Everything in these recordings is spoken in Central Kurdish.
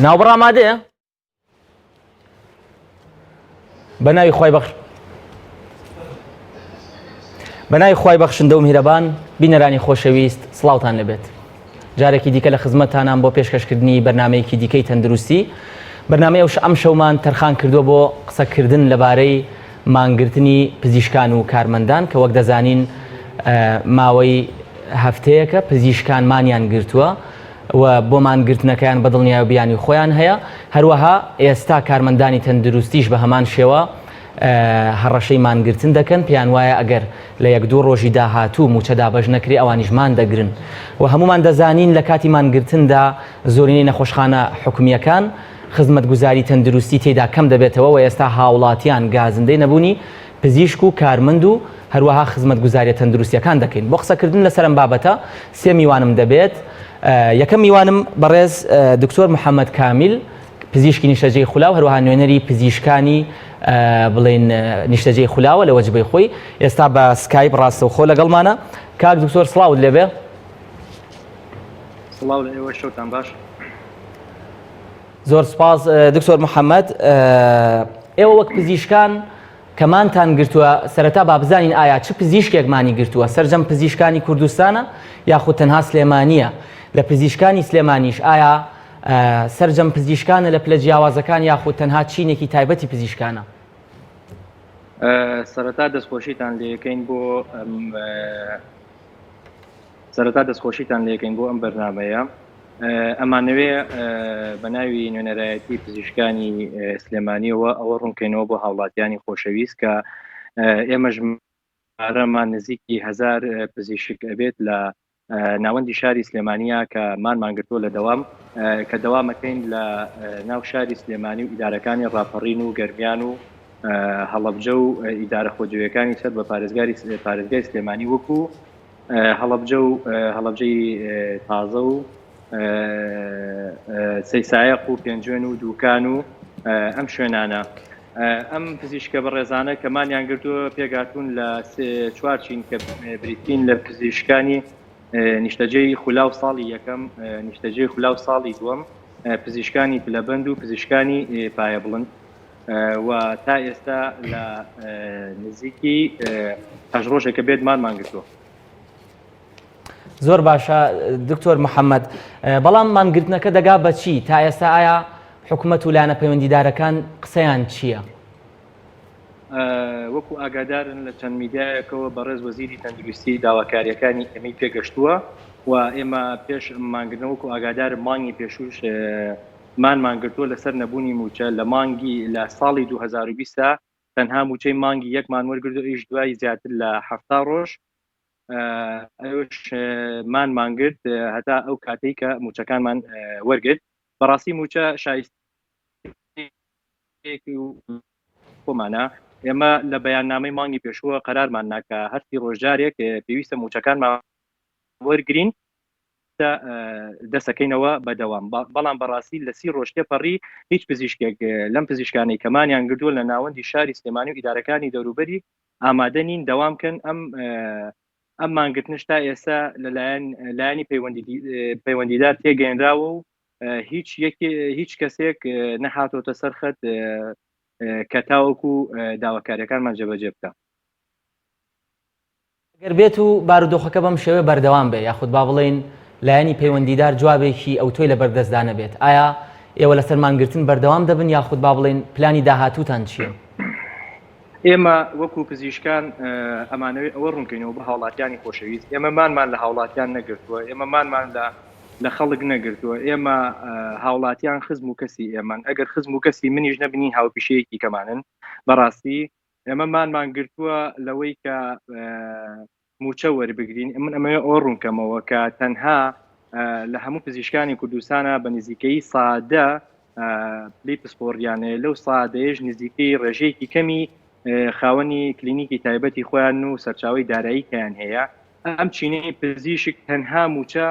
ناوبڕ ئامادەیە؟ بەناوی خۆی بەخشندە و میهرەبان بینەرانی خۆشەویست سڵاوتان لەبێت. جارێکی دیکە لە خزمەتتانان بۆ پێشکەشکردنی بەرنامەیەکی دیکەی تەندروستی. بەرنامەی ئەم شەومان تەرخان کردووە بۆ قسەکردن لەبارەی مانگرتنی پزیشکان و کارمەندان کە وەک دەزانین ماوەی هەفتەیەکە پزیشکان مانیان گرتووە و بۆ مانگرتنەکەیان بەدڵنیاییبیانی خۆیان هەیە. هەروەها ئێستا کارمەندانی تەندروستیش بە هەمان شێوە هەڕەشەی مانگرتن دەکەن. پێیان وایە ئەگەر لە یەک دوو ڕۆژی داهاتوو موچە دابەش نەکری ئەوانیش مان دەگرن و هەمومان دەزانین لە کاتی مانگرتندا زۆرینەی نەخۆشخانە حکومیەکان خزمەتگوزاری تەندروستی تێدا کەم دەبێتەوە و ئێستا هاوڵاتیان گازندەی نەبوونی پزیشک و کارمەند و هەروەها خزمەتگوزاریە تەندروستیەکان دەکەین. بۆ قسەکردن لەسەر ئەم بابەتە سێ میوانم دەبێت. یەکەم میوانم بەڕێز دکتۆر محەممەد کامیل پزیشکی نیشتەجێی خولاو هەروەها نوێنەری پزیشکانی بڵێن نیشتەجێی خولاوە لە وەجبەی خۆی ئێستا بە سکایپ ڕاستەوخۆ لەگەڵمانە. کاک دکتۆر سڵاوت لێبێ. سڵاو لە ئێوە شەوتان باش. زۆر سپاس دکتۆر محەممەد. ئێوە وەک پزیشکان کەمانتان گرتووە سەرەتا با بزانین ئایا چ پزیشکێکمانی گرتووە سەرجەم پزیشکانی کوردستانە یاخود تەنها سلێمانیە؟ لە پزیشکانی سلێمانیش ئایا سەرجەم پزیشکانە لە پلە جیاوازەکان یاخود تەنها چینێکی تایبەتی پزیشکانە؟ سەرەتا دەستخۆشیتان لێەکەین بۆ ئەم بەرنامەیە. ئەمانەوێ بە ناوی نوێنەرایەتی پزیشکانی سلێمانیەوە ئەوە ڕوونکەینەوە بۆ هاوڵاتیانی خۆشەویست کە ئێمە ژمارەمان نزیکی 1000 پزیشک ئەبێت لە ناوەندی شاری سلێمانیە کە مانگرتووە لە دەوام کە دەوامەکەین لە ناو شاری سلێمانی و ئیدارەکانی ڕاپەڕین و گەرمیان و هەڵەبجە و ئیدارە خۆجویەکانی سەر بە پارێزگای سلێمانی وەکو هەڵەبجە و هەڵەبجەی تازە و سەیسایەق و پێنجوێن و دووکان و ئەم شوێنانە. ئەم پزیشکە بەڕێزانە کە مانیان گرتووە پێگاتون لە 4 چین کە بریتین لە پزیشکانی نیشتەجێی خولاو ساڵی یەکەم، نیشتەجێی خولاو ساڵی دووەم، پزیشکانی پلەبەند و پزیشکانی پایە بڵند و تا ئێستا لە نزیکی 8 ڕۆژێکە بێت مانگرتووە. زۆر باشە دکتۆر محەممەد. بەڵام مانگرتنەکە دەگا بەچی؟ تا ئێستا ئایا حکوومەت و لایەنە پەیوەندیدارەکان قسەیان چییە؟ وەکو ئاگادارن لە چەند میدیایەکەوە بەڕێز وەزیری تەندروستی داواکاریەکانی ئەمەی پێگەشتووە و ئێمە پێش مانگرتنەوە وەکو ئاگادار مانگی پێشوش مانگرتووە لەسەر نەبوونی موچە لە مانگی لە ساڵی 2020 تەنها موچەی مانگی یەکمان وەرگرت و ئیش دوای زیاتر لە 70 ڕۆژ ئەوش مانگرت هەتا ئەو کاتەی کە موچەکانمان وەرگرت. بەڕاستی موچە شایستەیەکی خۆمانە. ئێمە لە بەیاننامەی مانگی پێشووە قەرارمان ناکە هەرتی ڕۆژجارێک پێویستە موچەکانمان وەرگرین دەسەکەینەوە بەدەوام. بەڵام بەڕاستی لە 30 ڕۆژ تێپەڕی هیچ پزیشکێک لەم پزیشکانەی کەمانیان گردووە لە ناوەندی شاری سلێمانی و ئیدارەکانی دەوروبەری ئامادە نین دەوام بکەن ئەم مانگرتنش تا ئێستا لەلایەنی پەیوەندیدار تێگەێنراوە و هیچ کەسێک نەهاتۆتە سەرخەت کە تاوەکو داواکاریەکانمان جێبەجێ بکە. ئەگەر بێت و بارودۆخەکە بەم شێوە بەردەوام بێ یاخود با بڵێن لایەنی پەیوەندیدار جوابێکی ئەو تۆی لە بەردەستدانە بێت، ئایا ئێوە لەسەر مانگرتن بەردەوام دەبن یاخود با بڵێن پلانی داهاتووتان چییە؟ ئێمە وەکو پزیشکان ئەمانەوێت ئەوە ڕوونکەینەوە بە هاوڵاتیانی خۆشەویست. ئێمە مانمان لە هاوڵاتیان نەگرتووە، ئێمە مانمان لە خەڵک نەگرتووە. ئێمە هاوڵاتیان خزم و کەسی ئێمان. ئەگەر خزم و کەسی منیش نەبنی هاوپیشەیەکی کەمانن. بەڕاستی ئێمە مانمان گرتووە لەوەی کە موچە وەربگرین. من ئەمەوێ ئەوە ڕوونکەمەوە کە تەنها لە هەموو پزیشکانی کوردستانە بە نزیکەی سادە پلی پسپۆڕیانێ لەو سادەیەش نزیکەی ڕێژەیەکی کەمی خاوەنی کلینیکی تایبەتی خۆیان و سەرچاوی داراییکیان هەیە. ئەم چینەی پزیشک تەنها موچە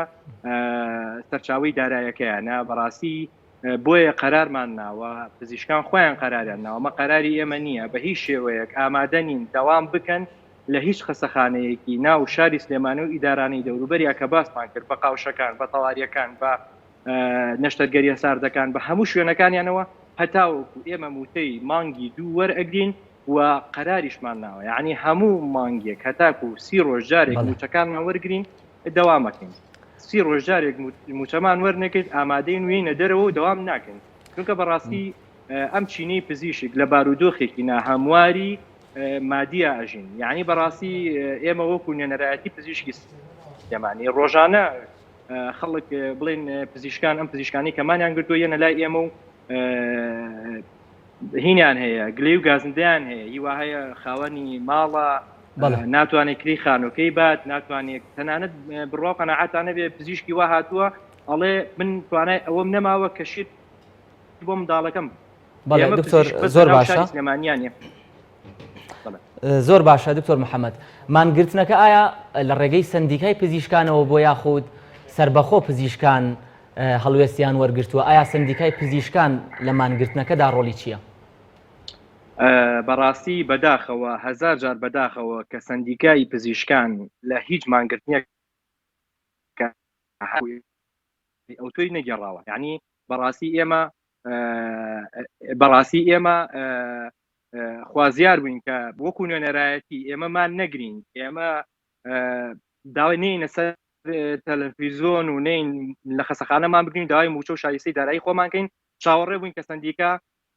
سەرچاوی دارایەکەیانە. بەڕاستی بۆیە قەرارمان ناوە پزیشکان خۆیان قەراریان ناوە. ئەمە قەراری ئێمە نییە. بە هیچ شێوەیەک ئامادە نین دەوام بکەن لە هیچ خەسەخانەیەکی ناو شاری سلێمانی و ئیدارانی دەوروبەریا کە باسمان کرد بە قاوشەکان بە تەواریەکان بە نەشتەرگەریە ساردەکان بە هەموو شوێنەکانیانەوە هەتاوەکو ئێمە موتەی مانگی 2 وەرئەگرین و قەراریشمان ناوە یعنی هەموو مانگێک هەتاکو 30 ڕۆژ جارێک موچەکانمان وەرگرین دەوامەکەین 30 ڕۆژ جارێک موچەمان وەرنەکرد ئامادەی نوێنە دەرەوە و دەوام ناکەین چونکە بەڕاستی ئەم چینەی پزیشک لە بارودۆخێکی ناهەمواری مادیە ئەژین یعنی بەڕاستی ئێمە وەکو نوێنەرایەتی پزیشکی دەمانی ڕۆژانە خەڵک بڵێن پزیشکان ئەم پزیشکانی کەمانیان گرتووە یەنە لای ئێمە و هینیان هەیە گلەی و گازندیان هەیە هیوا هەیە خاوەنی ماڵە ناتوانێت کری خانۆکەی بات ناتوانێت تەنانەت بڕوا قەناعەتانە بێ پزیشکی وا هاتووە ئەڵێ من توانای ئەوەم نەماوە کە شێت بۆ منداڵەکەم دکتۆر زۆر باشە زۆر باشە دکتۆر محەممەد مانگرتنەکە ئایا لە ڕێگەی سندیکای پزیشکانەوە بۆ یاخود سربەخۆ پزیشکان هەڵوێستیان وەرگرتووە ئایا سندیکای پزیشکان لە مانگرتنەکەدا ڕۆلی چییە؟ بەڕاستی بەداخەوە هەزار جار بەداخەوە کە سندیکای پزیشکان لە هیچ مانگرتنیە ئەوتۆی نەگەڕاوە یعنی بەڕاستی ئێمە خوازیار بووین کە وەکو نوێنەرایەتی ئێمەمان نەگرین ئێمە داوای نینە سەر تەلەڤیزۆن و نین لە خەسەخانەمان بگرین داوای موچە و شایستەی دارایی خۆمانکەین چاوەڕێ بووین کە سندیکا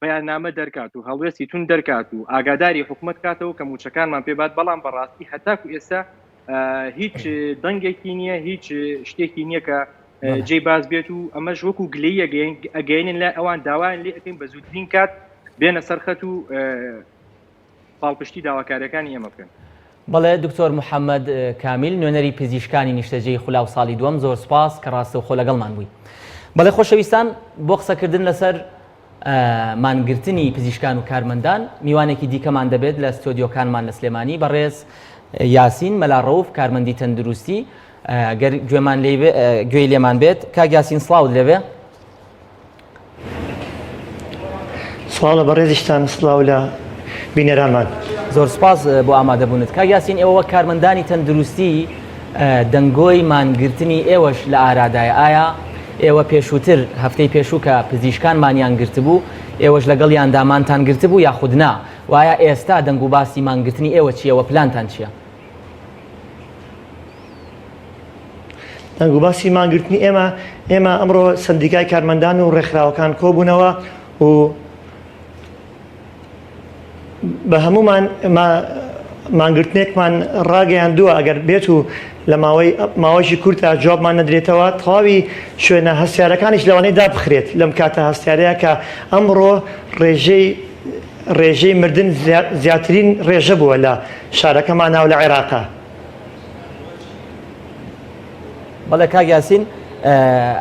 بەیاننامە دەرکات و هەڵوێستی تون دەرکات و ئاگاداری حکوومەت کاتەوە کە موچەکانمان پێبات بەڵام بەڕاستی هەتاکو ئێستا هیچ دەنگێکی نییە هیچ شتێکی نییە کە جێی باز بێت و ئەمەش وەکو گلەی ئەگەینن لە ئەوان داوایان لێ ئەەکەین بە زووترین کات بێنە سەرخەت و پاڵپشتی داواکاریەکانی ئێمە بکەن. بەڵێ دکتۆر محەممەد کامیل نوێنەری پزیشکانی نیشتەجێی خولاو ساڵی دووەم زۆر سپاس کە ڕاستەوخۆ لەگەڵمان بووی. بەڵێ خۆشەویستان بۆ قسەکردن لەسەر مانگرتنی پزیشکان و کارمەندان میوانێکی دیکەمان دەبێت لە ستۆدیۆکانمان لە سلێمانی بەڕێز یاسین مەلاڕەوف کارمەندی تەندروستی گەر گوێی لێمان بێت کاک یاسین سڵاو لەوێ سڵاو بەڕێزیشتان سڵاو لە بینەرانمان زۆر سپاس بۆ ئامادەبوونت کاک یاسین ئێوە کارمەندانی تەندروستی دەنگۆی مانگرتنی ئێوەش لە ئارادایە ئایا ئێوە پێشووتر هەفتەی پێشوو کە پزیشکانمانیان گرتبوو ئێوەش لەگەڵیان دامانتان گرتبوو یاخود نا وایە ئێستا دەنگ و باسی مانگرتنی ئێوە چیەوە پلانتان چییە؟ دەنگ و باسی مانگرتنی ئێمە ئەمڕۆ سندیکای کارمەندان و ڕێکخراوەکان کۆبوونەوە و بە هەمومان مانگرتنێکمان ڕاگەیاندووە ئەگەر بێت و لە ماوەیەکی کورتدا جوابمان نەدرێتەوە تەواوی شوێنە هەستیارەکانیش لەوانەیە دابخرێت لەم کاتە هەستیارەیە کە ئەمڕۆ ڕێژەی مردن زیاترین ڕێژە بووە لە شارەکەمان ناو لە عێراقا. بەڵێ کاک یاسین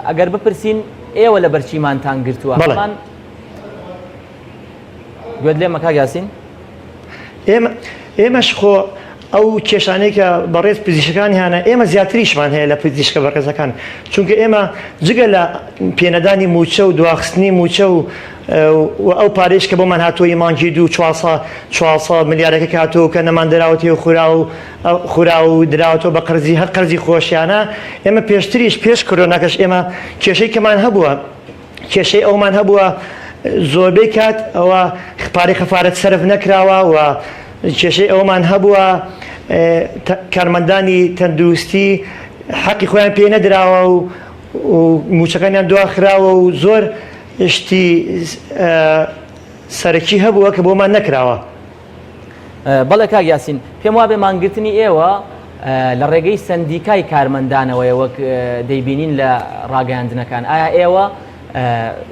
ئەگەر بپرسین ئێوە لە بەرچیمانتان گرتووە گوێت لێمە کاک یاسین؟ ئێمەش خۆ ئەو کێشانەی کە بەڕێز پزیشکەکان هیانە ئێمە زیاتریشمان هەیە لە پزیشکە بەڕێزەکان چونکە ئێمە جگە لە پێنەدانی موچە و دواخستنی موچە و ئەو پارێش کە بۆمان هاتووە مانگی 400 ملیارەکە هاتووە کە نەمان دراوەتی و خورا و دراوەتەوە بە قەرزی هەر قەرزی خۆشیانە ئێمە پێشتریش پێش کۆرۆناکەش ئێمە کێشەی کەمان هەبووە کێشەی ئەومان هەبووە زۆربەی کات ئەوە پارەی خەفارەت سەرف نەکراوە و کێشەی ئەومان هەبووە کارمەندانی تەندروستی حەقی خۆیان پێ نەدراوە و موچەکانیان دواخراوە و زۆر شتی سەرەکی هەبووە کە بۆمان نەکراوە. بەڵێ کاک یاسین پێم وابێ مانگرتنی ئێوە لە ڕێگەی سندیکای کارمەندانەوەی وەک دەیبینین لە ڕاگەیاندنەکان ئایا ئێوە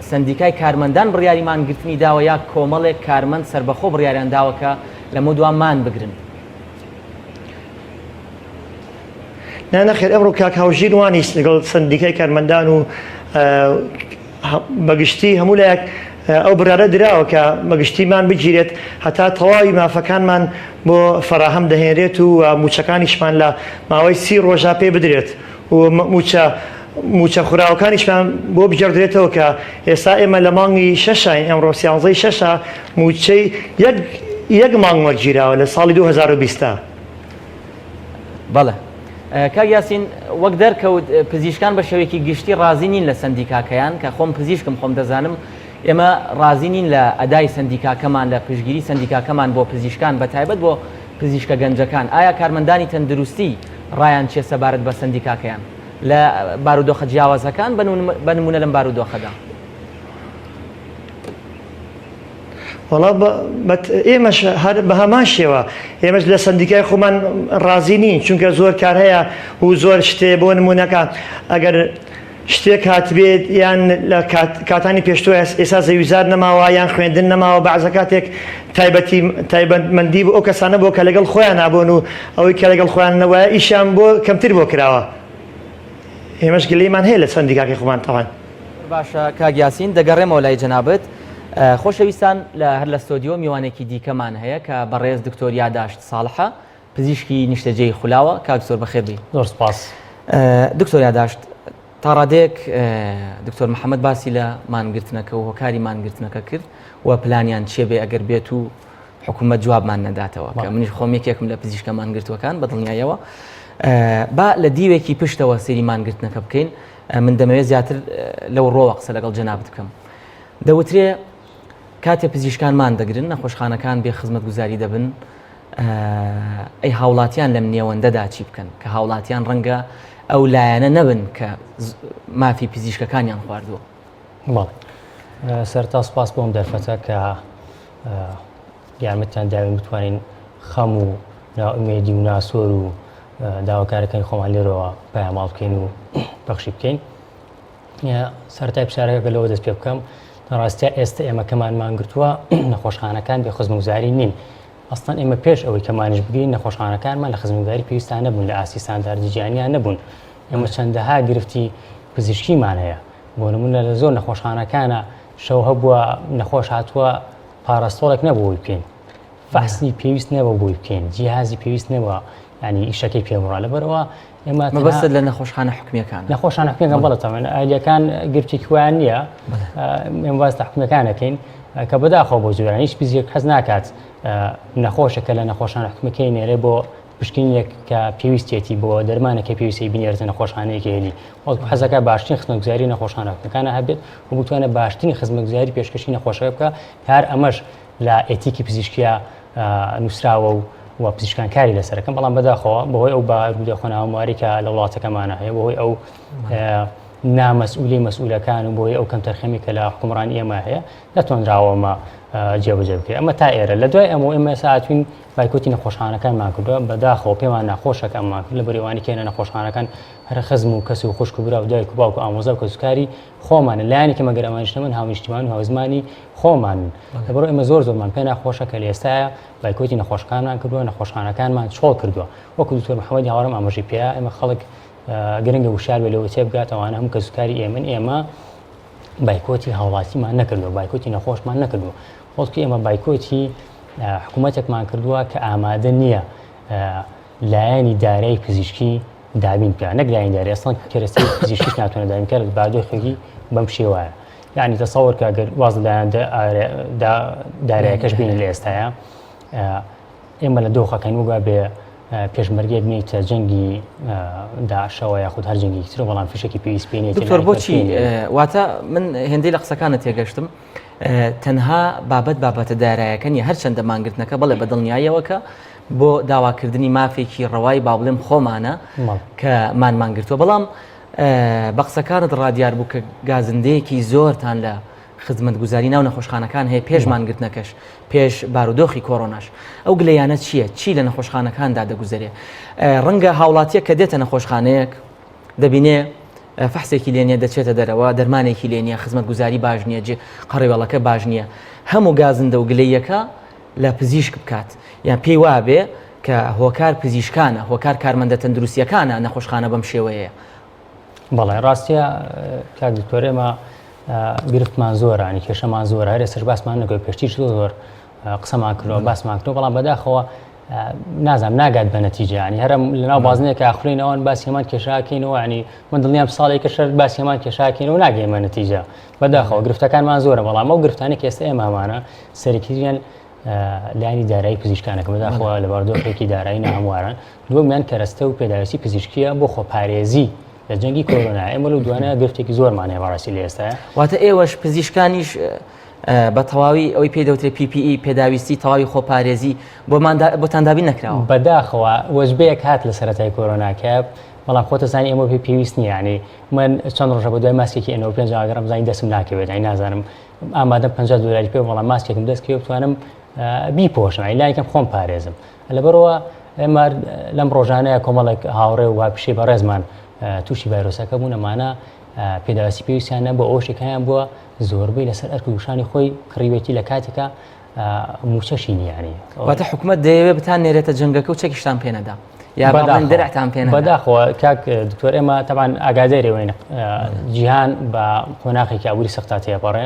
سندیکای کارمەندان بڕیاری مانگرتنی داوە یا کۆمەڵێک کارمەند سربەخۆ بڕیاریان داوە کە لەمە دوام بگرن؟ نەخێر ئەمڕۆ کاک هاوژین وانیست لەگەڵ سندیکای کارمەندان و بەگشتی هەموو لایەک ئەو برارە دراوە کە بەگشتیمان بگیرێت هەتا تەواوی مافەکانمان بۆ فەراهەم دەهێنرێت و موچەکانیشمان لە ماوەی 30 ڕۆژە پێ بدرێت و موچە خوراوەکانیشمان بۆ بگەڕدرێتەوە کە ئێستا ئێمە لە مانگی 6 ئەمڕۆ 11 موچەی یەک مانگ وەرگیراوە لە ساڵی 2020. بەڵێ کاگیاسین وەک دەرکەوت پزیشکان بە شێوەیەکی گشتی ڕازی نین لە سندیکاکەیان کە خۆم پزیشکم خۆم دەزانم ئێمە ڕازی نین لە ئەدای سندیکاکەمان لە پشگیری سندیکاکەمان بۆ پزیشکان بە تایبەت بۆ پزیشکە گەنجەکان ئایا کارمەندانی تەندروستی ڕایان چێ سەبارەت بە سندیکاکەیان لە بارودۆخە جیاوازەکان بە نمونە لەم بارودۆخەدا وڵا ئێمەش بە هەمان شێوە ئێمەش لە سندیکای خۆمان ڕازی نین چونکە زۆر کار هەیە و زۆر شتێ بۆ نمونونەکە ئەگەر شتێک هاتبێت یان لە کاتانی پێشتۆ ئێستا زەویزار نەماوە یان خوێندن نەماوە بەعزە کاتێک تایبەتمەندی بۆ ئەو کەسانە بۆ کە لەگەڵ خۆیان نابوون و ئەوەی کە لەگەڵ خۆیانەوە ئیشان بۆ کەمتر بۆ کراوە ئێمەش گلەیمان هەیە لە سندیکاکی خۆمان تاوان باشە کاگیاسین دەگەڕێمەوە لای جەنابەت خۆشەویستان لە هەر لە ستۆدیۆ میوانێکی دیکەمان هەیە کە بەڕێز دکتۆر یاداشت ساڵحە پزیشکی نیشتەجێی خولاوە کاکسۆر بەخێربی زۆر سپاس دکتۆر یاداشت تا ڕادێک دکتۆر محەممەد باسی لە مانگرتنەکە و هۆکاری مانگرتنەکە کرد و پلانیان چێ بێ ئەگەر بێت و حکوومەت جوابمان نەداتەوە کە منیش خۆم یەکێکم لە پزیشکە مانگرتوەکان بە دڵنیایەوە با لە دیوێکی پشتەوە سێری مانگرتنەکە بکەین من دەمەوێت زیاتر لەو ڕۆوە قسە لەگەڵ جەنابەت بکەم دەوترێ کاتێ پزیشکانمان دەگرن نەخۆشخانەکان بێ خزمەت گوزاری دەبن ئەی هاوڵاتیان لەم نێوەندەدا چی بکەن کە هاوڵاتیان ڕەنگە ئەو لایەنە نەبن کە مافی پزیشکەکانیان خواردووە سەرتا سپاس بۆم دەرفەتە کە یارمەتیان داوین بتوانین خەم و ناومێدی و ناسۆر و داواکارەکەی خۆمان لێرەوە پەیاماڵ بکەین و بەخشی بکەین سەرەتای پرسیارەکە لەوە دەست پێ بکەم ڕاستە ئێستا ئێمە کەمانمان گرتووە نەخۆشخانەکان بێ خزمەتگوزاری نین ئەستان ئێمە پێش ئەوەی کەمانش بگەین نەخۆشخانەکانمان لە خزمەتگوزاری پێویستان نەبوون لە ئاسی ستانداردی جیهانیان نەبوون ئێمە چەندەها گرفتی پزیشکیمان هەیە بۆ نمونە لە زۆر نەخۆشخانەکانە شەو هەبووە نەخۆش هاتووە پاراستۆڵێک نەبووی بکەین فحسی پێویست نەبوو بۆی بکەین جیهازی پێویست نەبووە ینی ئیشەکەی پێبڕا لەبەرەوە ئێمە مەبەست لە نەخۆشخانە حکومیەکان نەخۆشخانە حکومیەکان بەڵێ تەمەن ئایدیەکان گرفتێکی وایان نییە ئێمە باس حکومیەکانەکەین کە بەداخەوە بۆ جوێران هیچ پزیشک حەز ناکات نەخۆشەکە لە نەخۆشخانە حکومیەکەی نێرێ بۆ پشکنینێک کە پێویستێتی بۆ دەرمانێکی پێویستی بینێرتە نەخۆشخانەیەکی هێلی وەڵکو حەزەکە باشترین خزمەتگوزاری نەخۆشخانە حکومیەکانە هەبێت و بتوانێت باشترین خزمەتگوزاری پێشکەشی نەخۆشەکە بکە هەر ئەمەش لە ئێتیکی پزیشکیە نووسراوە و پزیشکان کاری لەسەرەکەم بەڵام بەداخەوە بەهۆی ئەو بارودۆخۆناوەماری کە لە وڵاتەکەمانە هەیە بەهۆی ئەو نامەسئولی مەسئولەکان و بۆی ئەو کەم تەرخەمی کە لە حکومڕانی ئێمە هەیە نەتوانراوەمە جێبەجێ بکرێت ئەمە تا ئێرە لە دوای ئێمە ساعتوین بایکۆتی نەخۆشخانەکانمان کردووە بەداخەوە پێمان ناخۆشەکە ئەممان کرد لە بەرێوانی کێنە نەخۆشخانەکان هەر خزم و کەس و خوشک و برا و دایک و باوک و ئامۆزا و کەسوکاری خۆمانە لایەنی کە مەگەر ئەمانیش نەمن هاونیشتیمان و هاوزمانی خۆمان لەبەرەوە ئێمە زۆرمان پێ ناخۆشە کە لە ئێستاە بایکۆتی نەخۆشخانەکان کردووە نەخۆشخانەکانمان چۆڵ کردووە وەکو دکتۆر محەممەدی هاوڕێم ئاماژەی پێەیە ئێمە خەڵک گرنگە وشار بێ لەوە تێبگات ئەوانە هەموو کەسوکاری ئێمە بایکۆتی هاوڵاتیمان نەکردووە بایکۆتی نەخۆشمان نەکردووە وەڵکی ئێمە بایکۆتی حکوومەتێکمان کردووە کە ئامادە نییە لایەنی دارایی پزیشکی دابین بکە نەک لایەنی دارایی ئەسڵان کەرەسەی پزیشکیش ناتوانێت دابین بکات بادۆخێکی بەم شێوایە یعنی تەسەوەر کە ئەگەر واز لەلایەن داراییەکەش بینین لە ئێستاە ئێمە لە دۆخەکەین وگا بێ پێشمەرگێک بنیتە جەنگی داعشەوە یاخود هەر جەنگێکی تر بەڵام فشێکی پێویست پێ نیە دکتۆر بۆچی واتە من هێندەی لە قسەکانت تێگەشتم تەنها بابەتە داراییەکە نیە هەرچەندە مانگرتنەکە بەڵێ بەدڵنیاییەوە کە بۆ داواکردنی مافێکی ڕەوای با بڵێم خۆمانە کە مانگرتووە بەڵام بە قسەکانت ڕادیار بوو کە گازندەیەکی زۆرتان لە خزمەتگوزاری ناو نەخۆشخانەکان هەیە پێش مانگرتنەکەش پێش بارودۆخی کۆڕۆناش ئەو گلەیانە چییە چی لە نەخۆشخانەکاندا دەگوزارێ ڕەنگە هاوڵاتیە کە دێتە نەخۆشخانەیەک دەبینێ فەحسێکی لێنیە دەچێتە دەرەوە دەرمانێکی لێنیە خزمەتگوزاری باش نییە قەڕێوەڵەکە باش نییە هەموو گازندە و گلەیەکە لە پزیشک بکات یان پێی وابێ کە هۆکار پزیشکانە هۆکار کارمەندە تەندروستیەکانە نەخۆشخانە بەم شێوەیە بەڵێ ڕاستیە کاک دکتۆر ئێمە گرفتمان زۆرانی کێشەمان زۆر هەر ئێستش باسمان نەکەوت پێشتیش زۆر قسەمان کردەوە باسمان کردەوە بەڵام بەداخەوە نازانم ناگات بە نەتیجەیانی هەرم لەناو بازنەیەکە ئاخولین ئەوان باسیێمان کێشاکەینەوە ینی من دڵنیام ساڵێکە شەر باسیێمان کێشاکەینەوە ناگەیمە نەتیجە بەداخەوە گرفتەکانمان زۆرە بەڵام ئەو گرفتانی کە ئێستا ئێمامانە سەرکیان لانی دارایی پزیشکانەکە بەداخەوە لە باردۆخێکی دارایی ناهەموارن دووەمیان کەرەستە و پێداویستی پزیشکیە بۆ خۆپارێزی لە جەنگی کۆرۆنا ئێمە لەو دوانە گرفتێکی زۆرمان هەیە بەڕاستی لە ئێستا واتە ئێوەش پزیشکانیش بە تەواوی ئەوەی پێدەوترێت PPE پێداویستی تەواوی خۆپارێزی بۆتان دابین نەکراوە بەداخەوە وەزبەیەک هات لە سەرەتای کۆرۆناکە بەڵام خۆتە زانی ئەمە پێ پێویست نیە ینی من چەند ڕۆژە بە دوای ماسکێکی ئەنەوە 5 ئاگەڕم زانی دەستم ناکەوێت ئەی نازانم ئامادەم 50 دلاری پێ بەڵام ماسکێکم دەستکەوێت بتوانم بیپۆشم لایکەم خۆم پارێزم لەبەرەوە ئێمە لەم ڕۆژانەیە کۆمەڵێک هاوڕێ و واپشێ بە ڕێزمان تووشی ڤایرۆسەکە بوون ئەمانە پێداویستی پێویستیانە بۆ ئەوشێکیان بووە زۆربەی لەسەر ئەرک وشانی خۆی کڕیوێتی لە کاتێکە موچەشی نیانی واتە حکوومەت دەیەوێت بتان نێرێتە جەنگەکە و چەکیشتان پێنەدا یا دەرەعتان پێنەدا بەداخەوە کاک دکتۆر ئێمە تەبان ئاگادارێوەین جیهان بە خۆناغێکی ئابووری سەختا تێپەڕێ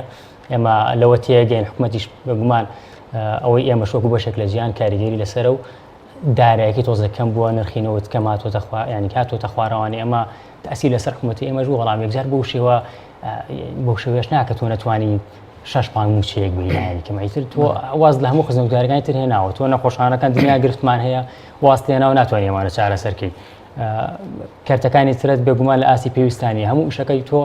ئێمە لەوە تێگەین حکوومەتیش بەگومان ئەوەی ئێمە شۆک بەشێک لە ژیان کاریگەری لەسەر و دارایەکی تۆزەکەم بووە نرخینەوەت کەماتۆتە ینی کاتۆتە خوارەوانی ئەمە تاسی لەسەر حکوومەتی ئێمەش بوو وەڵام یەکجار بۆ شێوە بۆ شێوێش ناکە تۆ نەتوانی 6 پانگ موچەیەک بینانی کەمایتر تۆ واز لە هەموو خزمەتگوزاریەکانی تر هێناوە تۆ نەخۆشخانەکان دنیا گرفتمان هەیە واست لێناوە ناتوانانی ئێمانە چارەسەرکەی کارتەکانی ترت بێگومان لە ئاسی پێویستانی هەموو شەکەی تۆ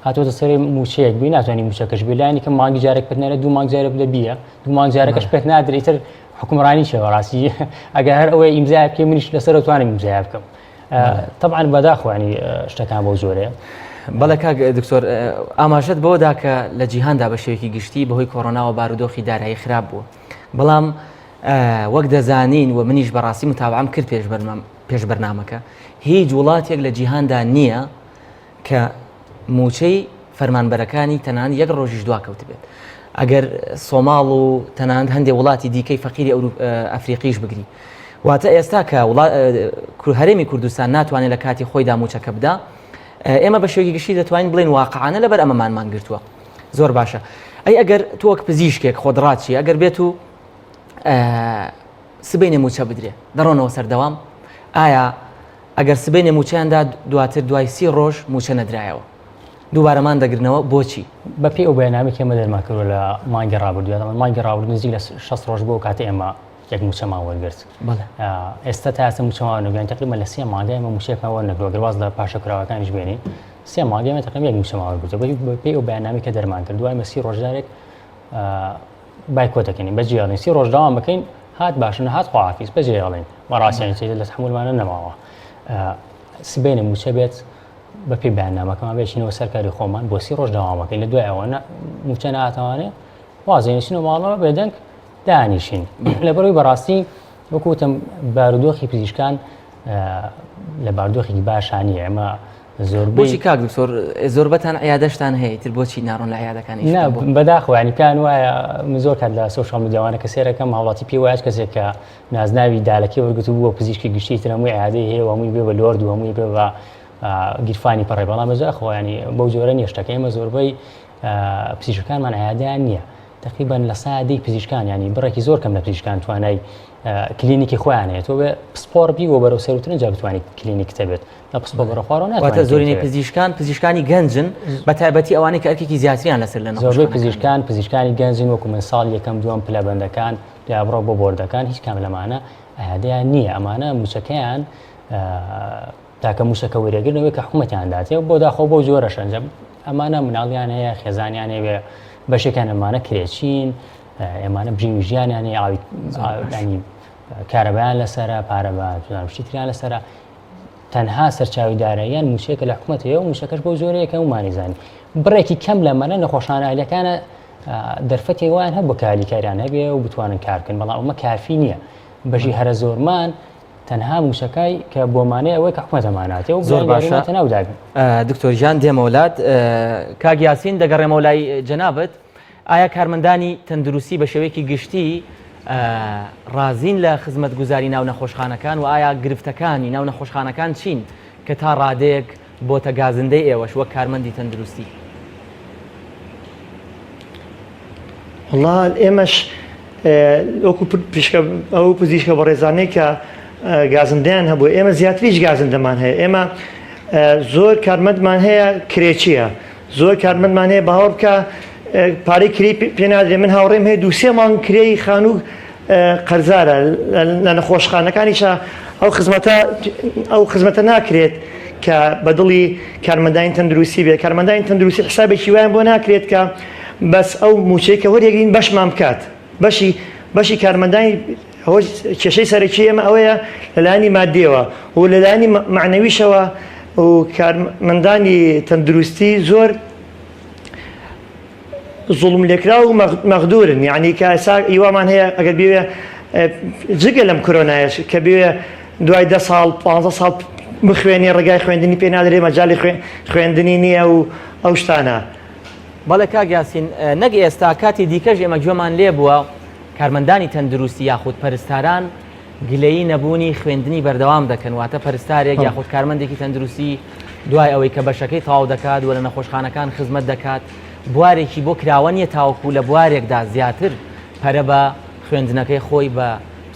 هاتۆتە سەری موچەیەک بی ناتوانانی موچەکەش بێلانی کە مانگی جارێک پێت نێرە 2 مانگ جارێک بدە بیە 2 مانگ جارەکەش پێت نادرێتتر حکومڕانی شێوە ڕاستی ئەگەر هەر ئەوەی ئیمزای بکەی منیش لەسەر توانم ئیمزای بکەم طبعا بەداخوانی شتەکان بۆ زۆرەیە بەڵێ کاک دکتۆر ئاماژەت بەوەدا کە لە جیهاندا بە شێوەیەکی گشتی بەهۆی کۆڕۆناوە بارودۆخی دارایی خراپ بووە بەڵام وەک دەزانین و منیش بەڕاستی متابعەم کرد پێش بەرنامەکە هیچ وڵاتێک لە جیهاندا نییە کە موچەی فەرمانبەرەکانی تەنان یەک ڕۆژیش دواکەوت بێت ئەگەر سۆماڵ و تەنان هەندێک وڵاتی دیکەی فەقیری ئەفریقیش بگری واتە ئێستا کە هەرێمی کوردستان ناتوانێت لە کاتی خۆیدا موچەکە بدا ئێمە بە شێوەیەکی گشتی دەتوانین بڵێن واقعانە لەبەر ئەمەمانمان گرتووە زۆر باشە ئەی ئەگەر تۆ وەک پزیشکێک خۆدڕاتی ئەگەر بێت و سبەینێ موچە بدرێ دەڕۆنەوە سەردەوام ئایا ئەگەر سبەینێ موچەیاندا دواتر دوای 30 ڕۆژ موچە نەدرایەوە دووبارەمان دەگرنەوە بۆچی بەپێی ئەو بەیانامێکی ئێمە دەرمان کردووە لە مانگی ڕابردووە مانگی ڕابردوو نزیک لە 6 ڕۆژ بۆ کاتە ئێمە یەک موچەمان وەرگرت ئێستا تا ئێستا موچەمان نەگوێن تقریبا لە 3 مانگای ئێمە موچەیەکمان وەرنەگرەوە گەر واز لە پاشە کراوەکانیش بێنین 3 مانگای ئێمە تقریبا یەک موچەمان وەرگرتووە بەپێی ئەو بەیانامی کە دەرمان کردووە ئێمە 30 ڕۆژدارێک بایکۆت دەکەین بەجێڵین 30 ڕۆژ داوام بکەین هات باشن هات خواحافیز بەجێڵین بەڕاستیان لە تحملمانە نەماوە سبەینێ موچە بێت بەپێی بەیاننامەکەمان بێچینەوە سەرکاری خۆمان بۆ 30 ڕۆژ داوامەکەین لە دوای ئەوە موچە ناتوانێت وازێنشین و ماڵەوە بێدەنگ دانیشین لەبەرەوەی بەڕاستی وەکوتم بارودۆخی پزیشکان لە باردۆخێکی باشانیە ئێمە بۆچی کاک دکتۆر زۆربەتان عیادەشتان هەیە تر بۆچی ناڕۆن لە عیادەکانی بەداخوانی پێیان وایە زۆر کات لە سۆشال میدیاوانە کە سێرەکەم هاوڵاتی پێ وایە کەسێک کە نازناوی دالەکەی وەرگرت بووە پزیشکی گشتی تر هەمووی عیادەی هەیە و هەمووی بێ بە لۆرد و هەمووی بێ بە گیرفانی پەڕێ بەڵام بەجاخەوە ینی بەو جۆرە نیە شتەکە ئێمە زۆربەی پزیشکانمان عیادیان نییە تقریبا لە سادەی پزیشکان ینی بڕێکی زۆر کەم لە پزیشکان توانای کلینیکی خۆیان هەیە تۆ بێ پسپۆر بی و بەرەو سەرترن جا بتوانانی کلینیک تەبێت لە پسپۆ بەرە خوارەوە ناتوانێت زۆرینەی پزیشکانی گەنجن بە تایبەتی ئەوانەی کە ئەرکێکی زیاتریان لەسەر لە زۆربەی پزیشکانی گەنجین وەکو من ساڵ یەکەم دووەم پلەبەندەکان یا بڕۆ بۆ بۆردەکان هیچ کام لەمانە ئەیادیان نییە ئەمانە موچەکەیان تاکە موشەکە وەرەگرنەوەی کە حکوومەتیان داتێ بۆ داخۆ بۆ جۆرە شەنجە ئەمانە مناڵیان هەیە خێزانیان هەیە بەشێکان ئەمانە کرێچین ئێمانە بژینی ژیانیان هەیە ئاوی کارەبایان لەسرە پارەباشتی تریان لەسرە تەنها سەرچاوی داراییان موچەیەکە لە حکوومەتەوە و موشەکەش بۆ زۆرەیەکە ومانیزانی بڕێکی کەم لەمەنە نەخۆشانەکانە دەرفەتی وایان هەب بۆ کاریکاریان هەبێ و بتوانن کارکن بەڵام ئەمە کافی نییە بەژی هەرە زۆرمان تەنها موشەکەی کە بۆمانێ ئەوەی کە حکوومەتەماناتێ و زۆر باشە ناوداگن دکتۆر ژیان دێمەولات کاک یاسین دەگەڕێمە لای جەنابەت ئایا کارمەندانی تەندروستی بە شێوەیەکی گشتی ڕازین لە خزمەتگوزاری ناو نەخۆشخانەکان و ئایا گرفتەکانی ناو نەخۆشخانەکان چین کە تا ڕادەیەک بۆتە گازندەی ئێوەش وەک کارمەندی تەندروستی والله ئێمەش وەکو ئەو پزیشکە بە ڕێزانەی کە گازندیان هەبوو ئێمە زیاتریش گازندەمان هەیە ئێمە زۆر کارمەندمان هەیە کرێچیە زۆر کارمەندمان هەیە باوەڕ بکە پارەی کری پێنادرێ من هاوڕێم هەیە دووسێ مانگ کرێی خانوو قەرزارە لە نەخۆشخانەکانیشە ئەو خزمەتە ناکرێت کە بەدڵی کارمەندانی تەندروستی بێت کارمەندانی تەندروستی حسابێکی وایان بۆ ناکرێت کە بەس ئەو موچەی کە وەرێگرین بەشمان بکات بەشی کارمەندانی کێشەی سەرەکی ئێمە ئەوەیە لەلایانی مادیەوە و لەلایانی معنەویشەوە و کارمەندانی تەندروستی زۆر زوڵم لێکرا و مەغدورن یعنی کە ئێستا ئیوامان هەیە ئەگەر بوێ جگە لەم کۆرۆنایەش کە بوێ دوای 10 ساڵ 15 ساڵ بخوێنی ڕێگای خوێندنی پێ نادرێ مەجای خوێندنی نییە و ئەو شتانە. بەڵێ کاک یاسین نەک ئێستا کاتی دیکەش ئێمە گوێمان لێ بووە کارمەندانی تەندروستی یاخود پەرستاران گلەیی نەبوونی خوێندنی بەردەوام دەکەن واتە پەرستارێک یاخود کارمەندێکی تەندروستی دوای ئەوەی کە بەشەکەی تەواو دەکات و لە نەخۆشخانەکان خزمەت دەکات بوارێکی بۆ کراوە نیە تاوەکو لە بوارێکدا زیاتر پەرە بە خوێندنەکەی خۆی بە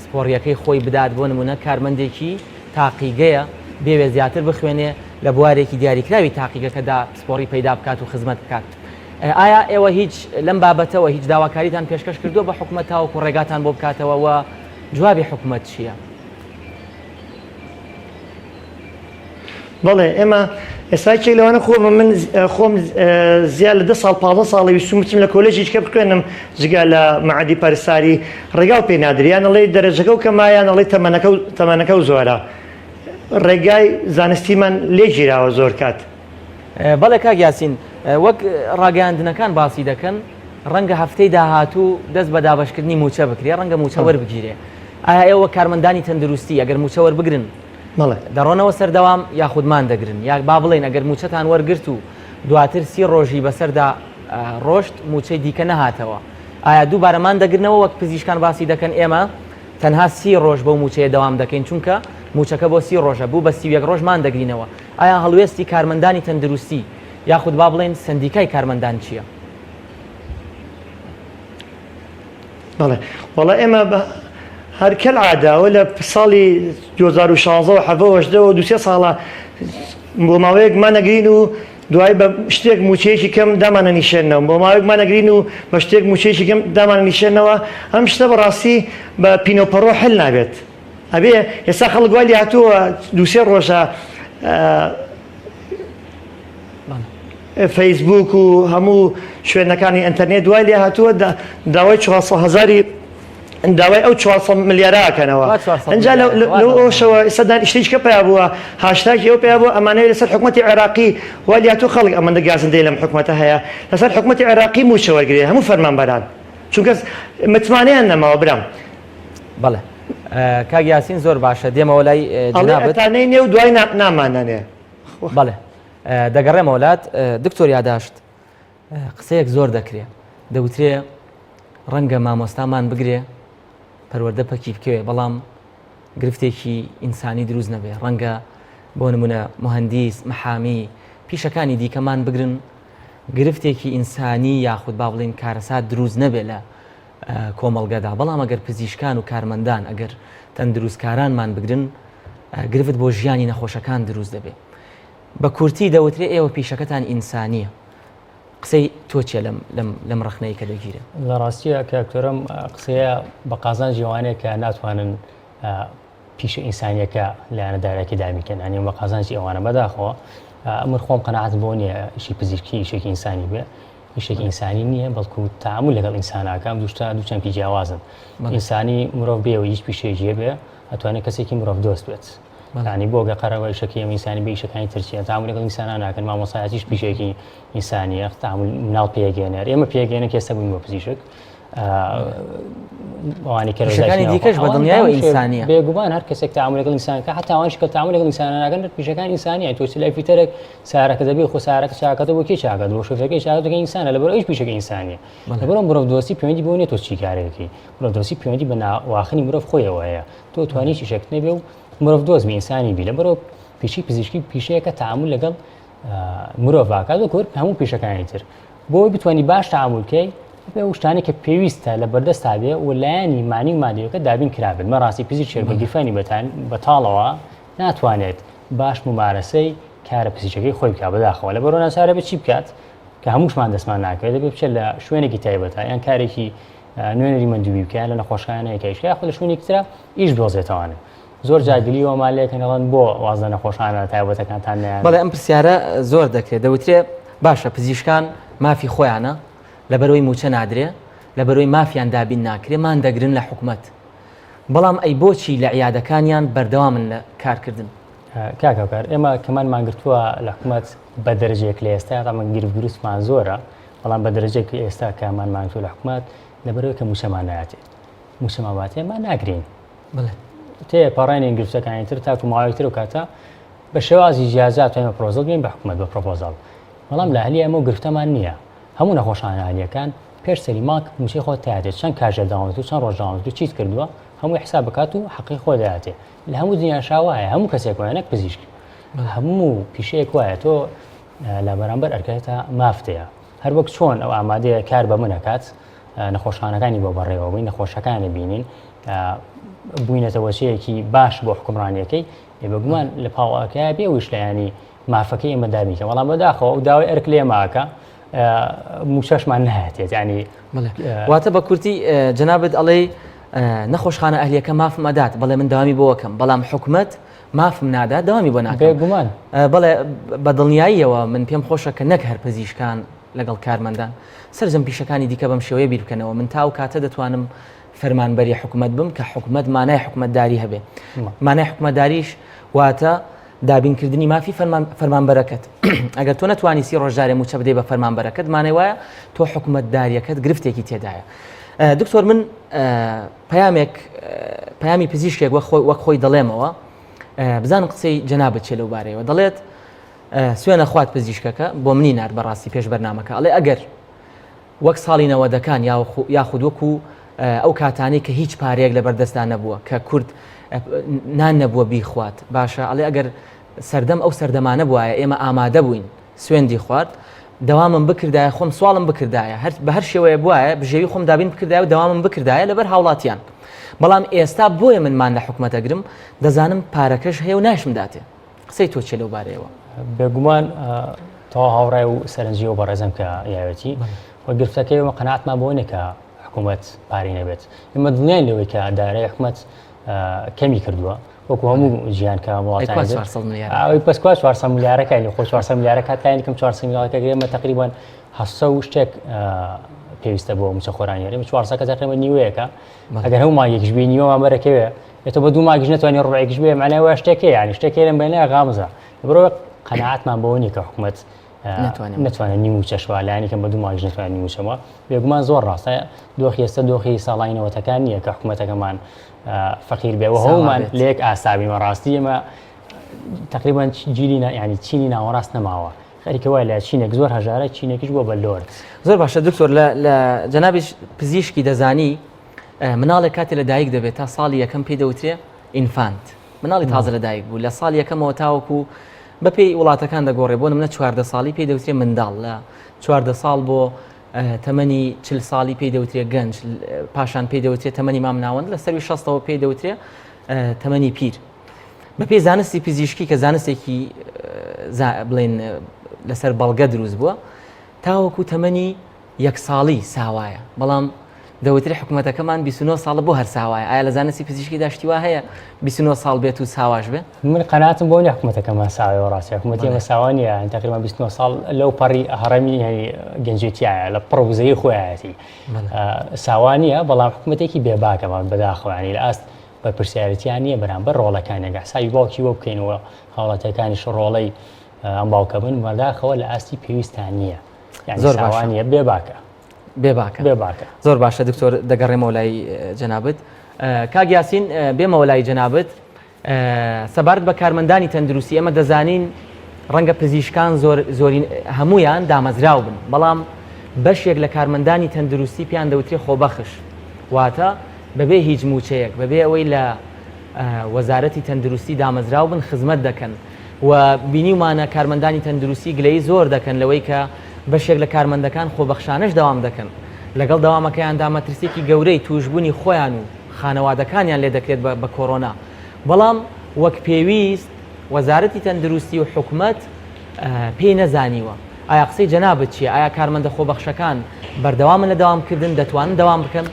سپۆڕیەکەی خۆی بدات بۆ نمونە کارمەندێکی تاقیگەیە بێوێ زیاتر بخوێنێ لە بوارێکی دیاریکراوی تاقیگەکەدا سپۆڕی پەیدا بکات و خزمەت بکات. ئایا ئێوە هیچ لەم بابەتەوە هیچ داواکاریتان پێشکەش کردو بە حکومەت تاوەکو ڕێگاتان بۆ بکاتەوە و جوابی حکومەت چییە؟ بەڵێ ئێمە ئێستاکێک لەوانە خۆم زیاد لە 10 ساڵ 15 ساڵی ویستم لە کۆلێژیچکە بخوێنم جگا لە معادی پەرستاری ڕێگا و پێ نادریان ئەڵێ دەرەجەکە و کەمایان ئەڵێ تەمەنەکە و زۆرە ڕێگای زانستیمان لێ گیراوە زۆر کات. بەڵێ کاک یاسین وەک ڕاگەیاندنەکان باسی دەکەن ڕەنگە هەفتەی داهاتوو دەست بە دابشکردنی موچە بکرێ ڕەنگە موچە وەربگیرێ. ئایا ئێوە کارمەندانی تەندروستی ئەگەر موچە وەربگرن دەڕۆنەوە سەردەوام یاخودمان دەگرن یا با بڵێن ئەگەر موچەتان وەرگرت و دواتر 30 ڕۆژی بەسەردا ڕۆشت موچەی دیکە نەهاتەوە ئایا دووبارەمان دەگرنەوە وەک پزیشکان باسی دەکەن ئێمە تەنها 30 ڕۆژ بەو موچەیە دەوام دەکەین چونکە موچەکە بۆ 30 ڕۆژە بوو بە 31 ڕۆژمان دەگرینەوە. ئایا هەڵوێستی کارمەندانی تەندروستی یاخود با بڵێن سندیکای کارمەندان چییە؟ وەڵا ئێمە هەرکەل عاداوە لە ساڵی 2016 دوسێ ساڵە بۆ ماوەیەکمان نەگرین و دوای بە شتێک موچەیەکی کەم دامانە نیشێنەوە بۆ ماوەیەکمان نەگرین و بە شتێک موچەیەکی کەم دامانە نیشێنەوە ئەم شتە بەڕاستی بە پینۆپەڕۆ هەل نابێت. ئەبێ ئێستا خەڵک وای لێ هاتووە دووسێ ڕۆژە فەیسبوک و هەموو شوێنەکانی ئینتەرنێت دوای لێ هاتووە داوای 400,000 داوای ئەو 400 ملیارەکەنەوە ئەنجا لەشەوە سەدان شتێککە پیا بووە هاشتاکی ئەو پیا بووە ئەمانەیە لەسەر حکوومەتی عێراقی وای لێ هاتووە خەڵک ئەمەندە گازندەی لەم حکوومەتە هەیە لەسەر حکوومەتی عێراقی موچە وەرگرێ هەموو فەرمانبەران چونکە متمانەیان نەماوە برام. بەڵێ کاک یاسین زۆر باشە دێمەوە لای جنابەتانەی نێو دوای نامانانێ. بەڵێ دەگەڕێمە وڵات دکتۆر یاداشت قسەیەک زۆر دەکرێت دەوترێ ڕەنگە مامۆستامان بگرێ پەروەردە پەکی بکەوێ بەڵام گرفتێکی ئینسانی دروست نەبێ ڕەنگە بۆ نمونە مهندیس مەحامی پیشەکانی دیکەمان بگرن گرفتێکی ئینسانی یاخود با بڵین کارەسات دروست نەبێ لە کۆمەڵگەدا بەڵام ئەگەر پزیشکان و کارمەندان ئەگەر تەندروستکارانمان بگرن گرفت بۆ ژیانی نەخۆشەکان دروست دەبێ. بە کورتی دەوترێ ئێوە پیشەکەتان ئینسانیە قسەی تۆ چێ لەم ڕخنەی کە دەگیرە؟ لە ڕاستیە کاکتۆرم قسەیە بە قازان جیوانەیە کە ناتوانن پیشە ئینسانیەکە لایەنەدارەکی دامیکەن ئەنی بە قازانجی ئەوانە بەداخەوە ئەمر خۆم قەناعەت بۆ نییە ئیشی پزیشکی ئیشێکی ئینسانی بێ ئیشێکی ئینسانی نییە بەڵکو تعامل لەگەڵ ئینساناکەم دووچەند پی جیاوازن ئینسانی مرۆڤ بێ و هیچ پیشێژیە بێ ئەتوانێت کەسێکی مرۆڤ دۆست بێت ینی بۆ گەقەرەوە ئیشەکەی ئینسانی بە ئیشەکانی ترچیە تعامل لەگەڵ ئینسانان ناکەن مامۆستایەتیش پیشێکی ئینسانیە تعامل مناڵ پێگەێنەر ئێمە پێگەێنە کێستا بووین بۆ پزیشک ئەوانی کەڕەکانی دیکەش بە دنیای ئینسانیە بێگومان هەر کەسێک تعامل لەگەڵ ئینسانەکە حتا ئەوانش کە تعامل لەگەڵ ئینسانان ناکەن پیشەکان ئینسانیە تۆ لای فیتەرێک سارەکە دەبێ خۆ سارەکە چاکەتە بۆ کێ چاکات بۆ شۆفێرەکەی چاکەتەکە ئینسانە لەبەر ئەوش پیشەکە ئینسانیە لەبەرەوە مرۆڤ دۆستی پەیوەندی بۆ نیە تۆ چی کارێکی مرۆڤ دۆستی پەیوەندی بە ناواخنی مرۆڤ خۆیەوە هەیە تۆ توانی چیشێک نەبێ و مرۆڤ دۆزمی ئینسانی بی لەبەرەوە پیشی پزیشکی پیشەیەکە تعامل لەگەڵ مرۆڤاکات و کورد هەموو پیشەکانی تر بۆی بتوانانی باش تعاملکەی بێ شتانی کە پێویستە لە بەردەستا بێ و لایەنی مانی و مادیەکە دابین کرابێت مە ڕاستی پزیشک بە گیرفانی بەتاڵەوە ناتوانێت باش ممارەسەی کارە پزیشکی خۆی بکات بەداخەوە لەبەرەوە ناسارە بە چی بکات کە هەمووشمان دەستمان ناکەوێت دەبێت بچێت لە شوێنێکی تایبەتە یان کارێکی نوێنەری مندوبی بکە لە نەخۆشخانەیەکیش یا خۆ لە شوێنێکی ترە ئیش دۆزێتەوەوانێ زۆر جاگلیەوە مالێکەڵەن بۆ وازە نەخۆشخانە تایبەتەکانتان نیان بەڵێ ئەم پرسیارە زۆر دەکرێت دەوترێ باشە پزیشکان مافی خۆیانە لەبەرەوەی موچە نادرێ لەبەرەوەی مافیان دابین ناکرێ مان دەگرن لە حکوومەت بەڵام ئەی بۆچی لە عیادەکانیان بەردەوامن لە کارکردن کاکەکار ئێمە کەمانمان گرتووە لە حکوومەت بە دەرەجێک لە ئێستا تامان گرفتمان زۆرە بەڵام بە دەرەجێک ئێستا کەمانمان گرتووە لە حکوومەت لەبەرەوەی کە موچەمان نایەتێت موچەماباتێمان ناگرین تێ پەڕێنین گرفتەکانی تر تاکو ماوەیەکتر و کاتە بە شێوازی جیازات توانین پرۆزەڵ بگەین بە حکوومەت بە پرۆپۆزاڵ بەڵام لە هەلی ئەمە گرفتەمان نییە هەموو نەخۆشخانە هەلیەکان پێش سەری ماک موچەی خۆت تایەتێت چەند کاژێر داوامەت و چەند ڕۆژ داوامەت و چیت کردووە هەموو حساب بکات و حەقی خۆ دەهاتێ لە هەموو دنیا شاوایە هەموو کەسێک وایە نەک پزیشک هەموو پیشەیەک وایە تۆ لە بەرامبەر ئەرکێتە مافتەیە هەر وەک چۆن ئەو ئامادەیە کار بە منەکات نەخۆشخانەکانی بۆ بەڕێوەبووین نەخۆشەکانی بینین بووینەتەوەچەیەکی باش بۆ حکومڕانیەکەی بەگومان لە پاڵەکەی بێویش لە ینی مافەکەی ئێمە دابیکە بەڵام بەداخەوە و داوای ئەرک لێ ماکە موچەشمان نهاتێت ینی واتە بە کورتی جەنابەت ئەڵێ نەخۆشخانە ئەهلیەکە مافم ئەدات بەڵێ من داوامی بۆکەم بەڵام حکوومەت مافم نادا داوامی بۆ ناکەم بێگومان بەڵێ بە دڵنیاییەوە من پێم خۆشە کە نەک هەر پزیشکان لەگەڵ کارمەندان سەرجەم پیشەکانی دیکە بەم شێوەیە بیر بکەنەوە من تاو کاتە دەتوانم فەرمانبەری حکوومەت بم کە حکوومەت مانای حکوومەتداری هەبێ مانای حکوومەتداریش واتە دابینکردنی مافی فەرمانبەرەکەت ئەگەر تۆ نەتوانی سی ڕۆژدارێ موچە بدەی بە فەرمانبەرەکەت مانای وایە تۆ حکوومەتداریەکەت گرفتێکی تێدایە دکتۆر من پەیامی پزیشکێک وەک خۆی دەڵێمەوە بزانم قسەی جەنابەت چێ لەو بارەیەوە دەڵێت سوێنە خوات پزیشکەکە بۆ منی نار بەڕاستی پێش بەرنامەکە ئەڵێ ئەگەر وەک ساڵی نەوەدەکان یاخود وەکو ئەو کاتانەی کە هیچ پارەیەک لە بەردەستدا نەبووە کە کورد نان نەبووە بیخوات باشە ئەڵێ ئەگەر سەردەم ئەو سەردەمانە بووایە ئێمە ئامادە بووین سوێندی خوارد دەوامم بکردایە خۆم سواڵم بکردایە بە هەر شێوەیە بواە بژێوی خۆم دابین بکردایە و دەوامم بکردایە لەبەر هاوڵاتیان بەڵام ئێستا بۆیە منمان لە حکوومەتەگرم دەزانم پارەکەش هەیە و ناشم داتێ قسەی تۆ چێ لەو بارەیەوە بێگومان تا هاوڕای و سەرنجیەوە بەڕێزم کە یاوێتی و گرفتەکەیەوە قەناعەتمان بۆ نێکە حکوومەت پارەی نەبێت ئێمە دڵنیان لەوەی کە دارایی حکوومەت کەمی کردووە وەکو هەموو ژیان کە وڵاتانی پسکوا 400 میلیارەکە لە خۆ 400 میلیارە کاتانی کەم 400 میلیارەکە ئێمە تقریبان 700 شتێک پێویستە بۆ موچە خۆرانیێ 400 کە تقریبا نیوەیەکە ئەگەر هەموو ماگێکیش بێ نیوەمان بەرەکەوێ ئێتە بە دوو ماگیش نەتوانێت ڕوعێکیش بێ معنای وایە شتێکە یعنی شتێکی لەم بینە غامزە بڕۆ قەناعەتمان بەوە نیە کە حکوومەت نتوانێت نیموچە شوالانی کەم بە دوو ماگیش نتوانێت نیموچەوە بێگومان زۆر ڕاستە دۆخی ئێستا دۆخی ساڵینەوەتەکان نییە کە حکوومەتەکەمان فەقیر بێ و هەمومان لێک ئاسابیمە ڕاستی ئێمە تقریبا جیلی ینی چینی ناوەڕاست نەماوە خەریکە وای لە چینێک زۆر هەژارە چینێکیش بۆ بە لۆر زۆر باشە دکتۆر لە جەنابیش پزیشکی دەزانی مناڵێک کاتێ لە دایک دەبێت تا ساڵی یەکەم پێی دەوترێ ئینفانت مناڵی تازە لە دایک بوو لە ساڵ یەکەمەوە تاوەکو بەپێی وڵاتەکان دەگۆڕێ بۆ نمونە 14 ساڵی پێی دەوترێ منداڵ لە 14 ساڵ بۆ تەمەنی 40 ساڵی پێی دەوترێ گەنج پاشان پێی دەوترێت تەمەنی مامناوەند لە سەروی 60ەوە پێی دەوترێ تەمەنی پیر بەپێی زانستی پزیشکی کە زانستێکی بڵێن لەسەر بەڵگە دروست بووە تاوەکو تەمەنی 1 ساڵی ساوایە بەڵام دەوتری حکوومەتەکەمان 29 ساڵە بۆ هەر ساوایە ئایا لە زانستی پزیشکی داشتیوا هەیە 29 ساڵ بێت و ساواش بێ من قەناعەتم بۆ نیە حکوومەتەکەمان ساوایەوە ڕاستی حکوومەتی ئێمە ساوانیە تقریبا 29 ساڵ لەو پەڕی هەڕەمی گەنجێتیایە لە پڕوزەی خۆیەتی ساوانیە بەڵام حکوومەتێکی بێباکەمان بەداخۆیانی لە ئاست بە پرسیارەتیان نییە بەرامبەر ڕۆڵەکانێگە ساوی باوکی وە بکەینەوە هاوڵاتەکانیش ڕۆڵەی ئەم باوکە بن بەداخەوە لە ئاستی پێویستان نییە زۆر ساوانیە بێباکە زۆر باشە دکتۆر دەگەڕێمەوە لای جەنابەت کاگیاسین بێمەوە لای جەنابەت سەبارەت بە کارمەندانی تەندروستی ئێمە دەزانین ڕەنگە پزیشکان زۆرین هەمویان دامەزراو بن بەڵام بەشێک لە کارمەندانی تەندروستی پیان دەوترێ خۆبەخش واتە بەبێ هیچ موچەیەک بەبێ ئەوەی لە وەزارەتی تەندروستی دامەزراو بن خزمەت دەکەن و بینیمانە کارمەندانی تەندروستی گلەی زۆر دەکەن لەوەی کە بەشێک لە کارمەندەکان خۆبەخشانش دەوام دەکەن لەگەڵ دەوامەکەیاندا مەترسێکی گەورەی توشبوونی خۆیان و خانەوادەکانیان لێ دەکرێت بە کۆڕۆنا بەڵام وەک پێویست وەزارەتی تەندروستی و حکوومەت پێی نەزانیوە ئایا قسەی جەنابەت چییە؟ ئایا کارمەندە خۆبەخشەکان بەردەوامن لە داوامکردن دەتوانن دەوام بکەن؟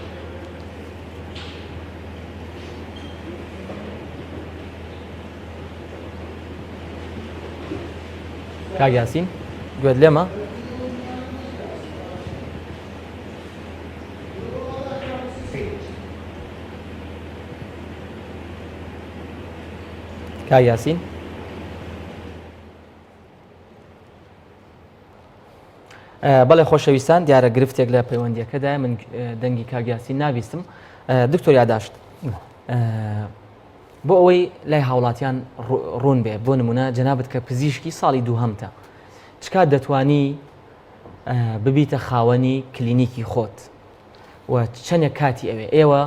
کاک یاسین گوێت لێمە؟ کاک یاسین بەڵێ خۆشەویستان دیارە گرفتێک لە پەیوەندیەکەدا من دەنگی کاک یاسین ناویستم. دکتۆر یاداشت بۆ ئەوەی لای هاوڵاتیان ڕوون بێ بۆ نمونە جەنابەت کە پزیشکی ساڵی دووهەمتە چ کات دەتوانی ببیتە خاوەنی کلینیکی خۆت و چەندێک کاتی ئەوێ ئێوە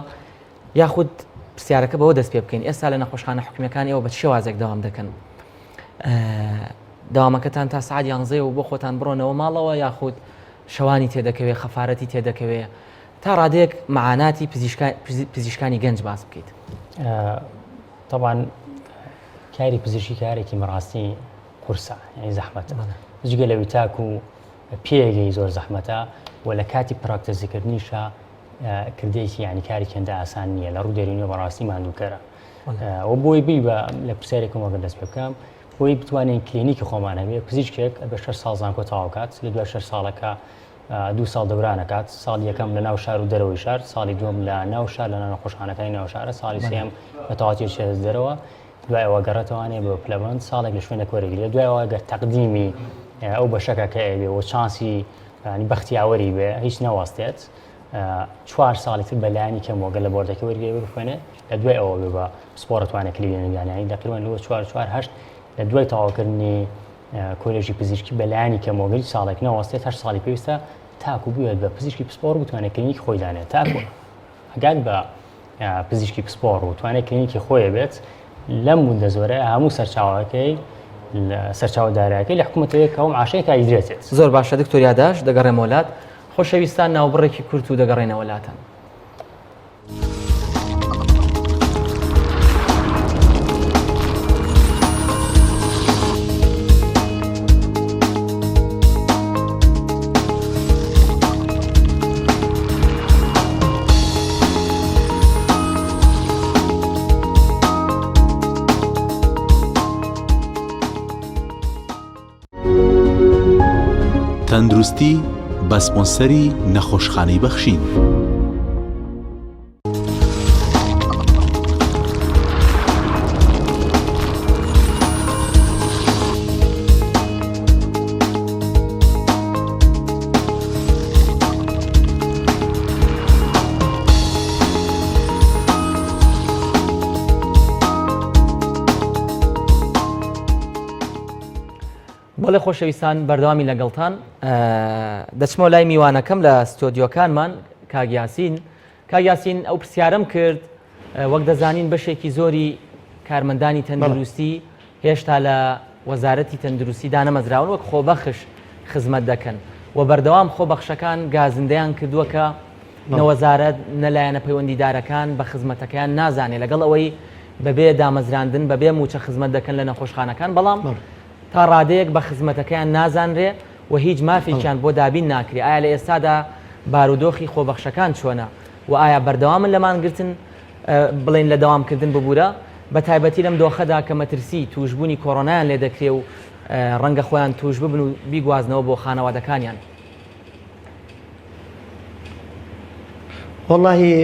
یاخود پرسیارەکە بەوە دەست پێ بکەین ئێستا لە نەخۆشخانە حکومیەکان ئێوە بە شێوازێک داوام دەکەن داوامەکەتان تا سعات 11 و بۆ خۆتان بڕۆنەوە ماڵەوە یاخود شەوانی تێدەکەوێت خەفارەتی تێدەکەوێت تا ڕادێک معاناتی پزیشکانی گەنج باس بکەیت. طبعا کاری پزیشکی کارێکی مەڕاستی قورسە یعنی زەحمەتە جگە لەوی تاک و پێگەی زۆر زەحمەتە و لە کاتی پراکتیزیکردنیشە کردێکی ینی کاری کەندە ئاسان نییە لە ڕوو دەرونی بەڕاستی ماندووکەرە و بۆی بی بە لە پرسیارێکم وەگەر دەست پێ بکەم بۆی بتوانین کلینیکی خۆمانە بێ پزیشکێک بە 6 ساڵ زانکۆ تەواوکات لە دوای 6 ساڵەکە 2 ساڵ دەورانەکات ساڵ یەکەم لە ناو شار و دەرەوەی شار ساڵی دووەم لە ناو شار لە نەخۆشخانەکانی ناو شارە ساڵی سێم بە تەواوەتی شێز دەرەوە دوای ئەوە گەڕێتەوانێ بە پلەبند ساڵێک لە شوێنە وەرەگرێت دوای ئەوە گەر تەقدیمی ئەو بەشەکە کە ئەبێ و چانسی بەختیاوەری بێ هیچ نەوەستێت 4 ساڵی تر بەلایانی کەم وەگەل لە بۆردەکە وەرگێ بخوێنێ لە دوای ئەوە بێ بە سپۆرەتوانە کلیێنگانیانی دەقریبان لەوە 4 لە دوای تەواوکردنی کۆلێژی پزیشکی بەلایانی کەمۆگەری ساڵێک نەوەستێت 8 ساڵی پێویستە تاکو بوێت بە پزیشکی پسپۆر بتوانێت کلینیکی خۆی دانێت تاکو ئەگات بە پزیشکی پسپۆر و توانێت کلینیکی خۆیە بێت لەم مودە زۆرە هەموو سەرچاوەکەی سەرچاوەدارەکەی لە حکوومەتەوەی کەوم عاشەیەکە ئیدرێتێت. زۆر باشە دکتۆر یاداش دەگەڕێمە وڵات خۆشەویستان ناوبڕێکی کورت و دەگەڕێنە وڵاتان. تەندروستی بە سپۆنسەری نەخۆشخانەی بەخشین. بەڵێ خۆشەویستان بەردەوامی لەگەڵتان دەچمەوە لای میوانەکەم لە ستۆدیۆکانمان کاک یاسین ئەو پرسیارم کرد وەک دەزانین بەشێکی زۆری کارمەندانی تەندروستی هێشتا لە وەزارەتی تەندروستی دانەمەزراون وەک خۆبەخش خزمەت دەکەن و بەردەوام خۆبەخشەکان گازندەیان کردووە کە نەوەزارەت نەلایەنە پەیوەندیدارەکان بە خزمەتەکەیان نازانێت لەگەڵ ئەوەی بەبێ دامەزراندن بەبێ موچە خزمەت دەکەن لە نەخۆشخانەکان بەڵام تا ڕادەیەک بە خزمەتەکەیان نازانرێ و هیچ مافێکیان بۆ دابین ناکرێ ئایا لە ئێستادا بارودۆخی خۆبەخشەکان چۆنە و ئایا بەردەوامن لەمانگرتن بڵێن لە دەوامکردن ببوورە بە تایبەتی لەم دۆخەدا کە مەترسی توشبوونی کۆڕۆنایان لێ دەکرێ و ڕەنگە خۆیان توش ببن و بیگوازنەوە بۆ خانەوادەکانیان. واللهی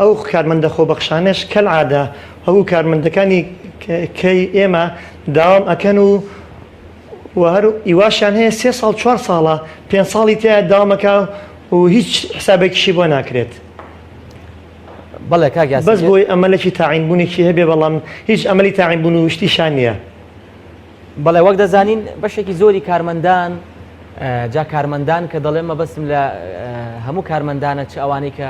ئەو کارمەندە خۆبەخشانش کەلعادە ئەو کارمەندەکانی کەی ئێمە داوام ئەکەن و هەر ئیواشیان هەیە 3 ساڵ 4 ساڵە 5 ساڵی تیا داوامەکە و هیچ حسابێکیشی بۆ ناکرێت. بەڵێ کاک یاسین بەس بۆی ئەمەلێکی تاعینبوونێکی هەبێ بەڵام هیچ ئەمەلی تاعینبوون و شتیشان نییە. بەڵێ وەک دەزانین بەشێکی زۆری کارمەندان جا کارمەندان کە دەڵێن مەبەستم لە هەموو کارمەندانە چ ئەوانەی کە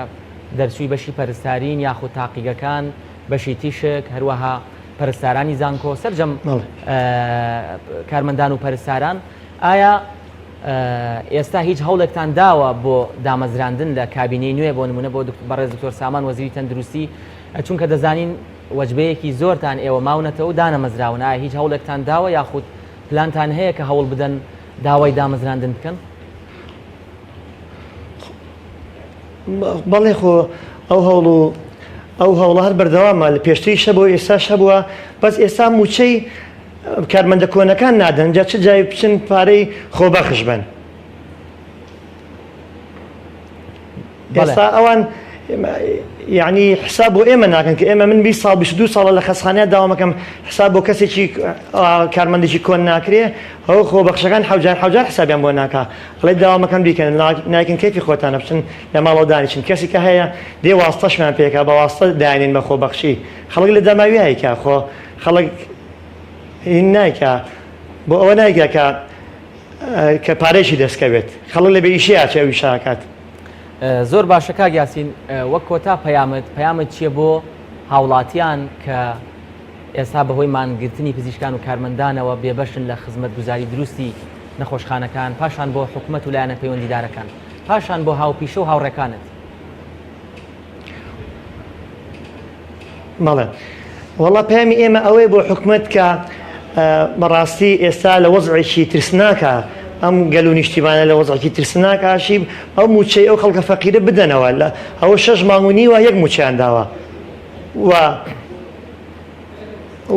دەرچووی بەشی پەرستارین یاخود تاقیگەکان بەشی تیشک هەروەها پەرستارانی زانکۆ سەرجەم کارمەندان و پەرستاران ئایا ئێستا هیچ هەوڵێکتان داوە بۆ دامەزراندن لە کابینەی نوێ بۆ نمونە بۆ بەڕێز دکتۆر سامان وەزیری تەندروستی چونکە دەزانین وەجبەیەکی زۆرتان ئێوە ماونەتەوە و دانەمەزراون ئایا هیچ هەوڵێکتان داوە یاخود پلانتان هەیە کە هەوڵ بدەن داوای دامەزراندن بکەن؟ بەڵێ خۆ ئەو هەوڵە هەر بەردەوامە لە پێشتری شەبەوە ئێستا شەبووە بەس ئێستا موچەی کارمەندە کۆنەکان نادەن جا چ جای بچن پارەی خۆبەخش بن. ئێستا ئەوان یعنی حساب بۆ ئێمە ناکەن کە ئێمە من 20 ساڵ 22 ساڵە لە خەسخانەیە داوامەکەم حساب بۆ کەسێکی کارمەندێکی کۆن ناکرێ ئەو خۆبەخشەکان حەوجار حسابیان بۆ ناکە ئەڵێ داوامەکەم بیکەن نایکن کەیفی خۆتانە بچن لە ماڵەوە دانیچن کەسی کە هەیە دێ واستەشمان پێکا بە واستە داینین بە خۆبەخشی خەڵک لە دەماوی هایکە خۆ خەڵک نایکە بۆ ئەوە نایکە کە پارێکی دەستکەوێت خەڵک لە بێئیشی ئاچێ ئەوی شاکات. زۆر باشە کاک یاسین وەک کۆتا پەیامت چییە بۆ هاوڵاتیان کە ئێستا بەهۆی مانگرتنی پزیشکان و کارمەندانەوە بێبەشن لە خزمەت گوزاری دروستی نەخۆشخانەکان پاشان بۆ حکوومەت و لایەنە پەیوەندیدارەکان پاشان بۆ هاوپیشە و هاوڕێکانت؟ مەڵێ وەڵا پەیامی ئێمە ئەوەی بۆ حکوومەت کە بەڕاستی ئێستا لە وەزعێکی ترسناکە ئەم گەل و نیشتیمانە لە وەزعێکی ترسناکاشی ئەو موچەی ئەو خەڵکە فەقیرە بدەنەوە لە ئەوە 6 مانگ و نیوە یەک موچیان داوە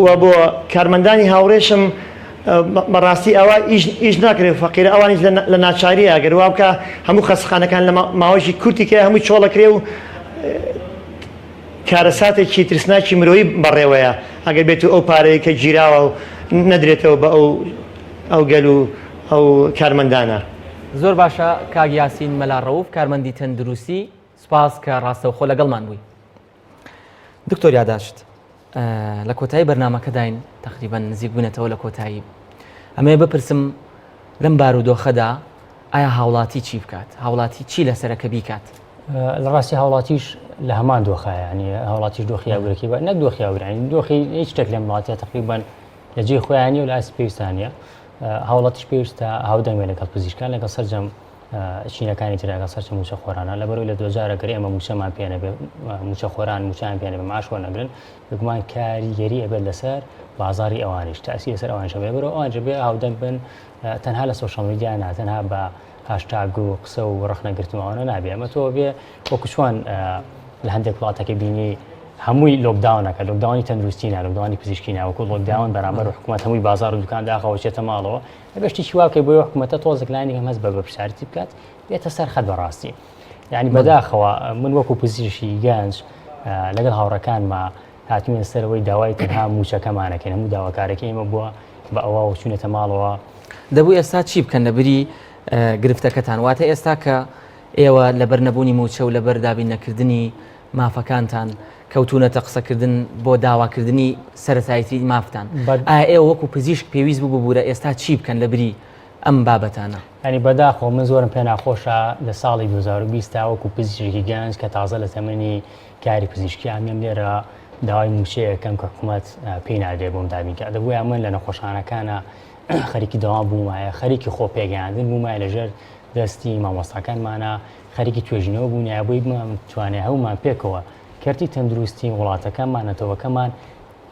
و بۆ کارمەندانی هاوڕێشم بەڕاستی ئەوە ئیش ناکرێت فەقیرە ئەوانیش لە ناچاری ئەگەر وا بکە هەموو خەسخانەکان لە ماوەیەکی کورتی کرێ هەمووی چۆڵەکرێ و کارەساتێکی ترسناکی مرۆیی بەڕێوەیە ئەگەر بێت و ئەو پارەیە کە گیراوە و نەدرێتەوە بە ئەو گەل و ئەو کارمەندانە. زۆر باشە کاک یاسین مەلاڕەوف کارمەندی تەندروستی سوپاس کە ڕاستەوخۆ لەگەڵمان بووی. دکتۆر یاداشت لە کۆتایی بەرنامەکەداین تقریبا نزیک بوونەتەوە لە کۆتایی ئەمێ بپرسم لەم بارودۆخەدا ئایا هاوڵاتی چی بکات هاوڵاتی چی لەسەرەکە بیکات؟ لە ڕاستی هاوڵاتیش لە هەمان دۆخایە ینی هاوڵاتیش دۆخی یاگورەکەی بە نەک دۆخی یاگورانی دۆخی هیچ شتێک لەم وڵاتیە تقریبا لە جێی خۆیانی و لە ئاسی پێویستانە هاوڵاتیش پێویستە هاودەنگێ لەگەڵ پزیشکان لەگەڵ سەرجەم چینەکانی ترەکە سەرچە موچە خۆرانە لەبەرەوەی لە دۆجارەگەری ئەمە موچەمان پێ نەبێ موچە خۆران موچیان پێ نەبێ ماش وەرنەگرن بگومان کاریگەری ئەبێت لەسەر بازاری ئەوانیش تاسی لەسەر ئەوانش بێ بەرەوە ئەوانجە بێ هاودەنگ بن تەنها لە سۆشەڵ میدیا ناتەنها بە هاشتاگ و قسە و ڕخنەگرتنەوەوانە نابێ ئەمە تۆ بێ وەکو چۆن لە هەندێک وڵاتەکە بینی هەمووی لۆکداونەکە لۆکداونی تەندروستینە لۆکداونی پزیشکی ناوەکو لۆکداون بەرامبەر حکوومەت هەمووی بازار و دوکان داخەوە چێتە ماڵەوە بەشتێکی واکەی بۆ حکوومەتە تۆزێک لایەنی هەم هەست بە بەپرسیارەتی بکات بێتە سەر خەت بەڕاستی یعنی بەداخەوە من وەکو پزیشکی گەنج لەگەڵ هاوڕەکانمە هاتوونە سەرەوەی داوای تەنها موچەکەمانەکەن هەموو داواکارەکەی ئێمە بووە بە ئەوە و چوونەتە ماڵەوە دەبوو ئێستا چی بکەن لەبری گرفتەکەتان واتە ئێستا کە ئێوە لەبەر نەبوونی موچە و لەبەر دابین نەکردنی مافەکانتان کەوتونەتە قسەکردن بۆ داواکردنی سەرەتاییتی مافتان ئایا ئێوە وەکو پزیشک پێویست بوو ببوورە ئێستا چی بکەن لەبری ئەم بابەتانە؟ ینی بەداخۆ من زۆرم پێ ناخۆشە لە ساڵی 2020 وەکو پزیشکی گەنج کە تازە لە تەمەنی کاری پزیشکی ئەمێم لێرە داوای موچەیەکەم کە حکوومەت پێی نادێ بۆم دابینکە دەبووە من لە نەخۆشخانەکانە خەریکی دەوام بوومایە خەریکی خۆ پێگەیاندن بوومای لەژێر دەستی مامۆستاکانمانە خەریکی توێژینەوە بوونایە بۆی توانێ هەومان پێکەوە کەرتی تەندروستی وڵاتەکەمان نەتەوەکەمان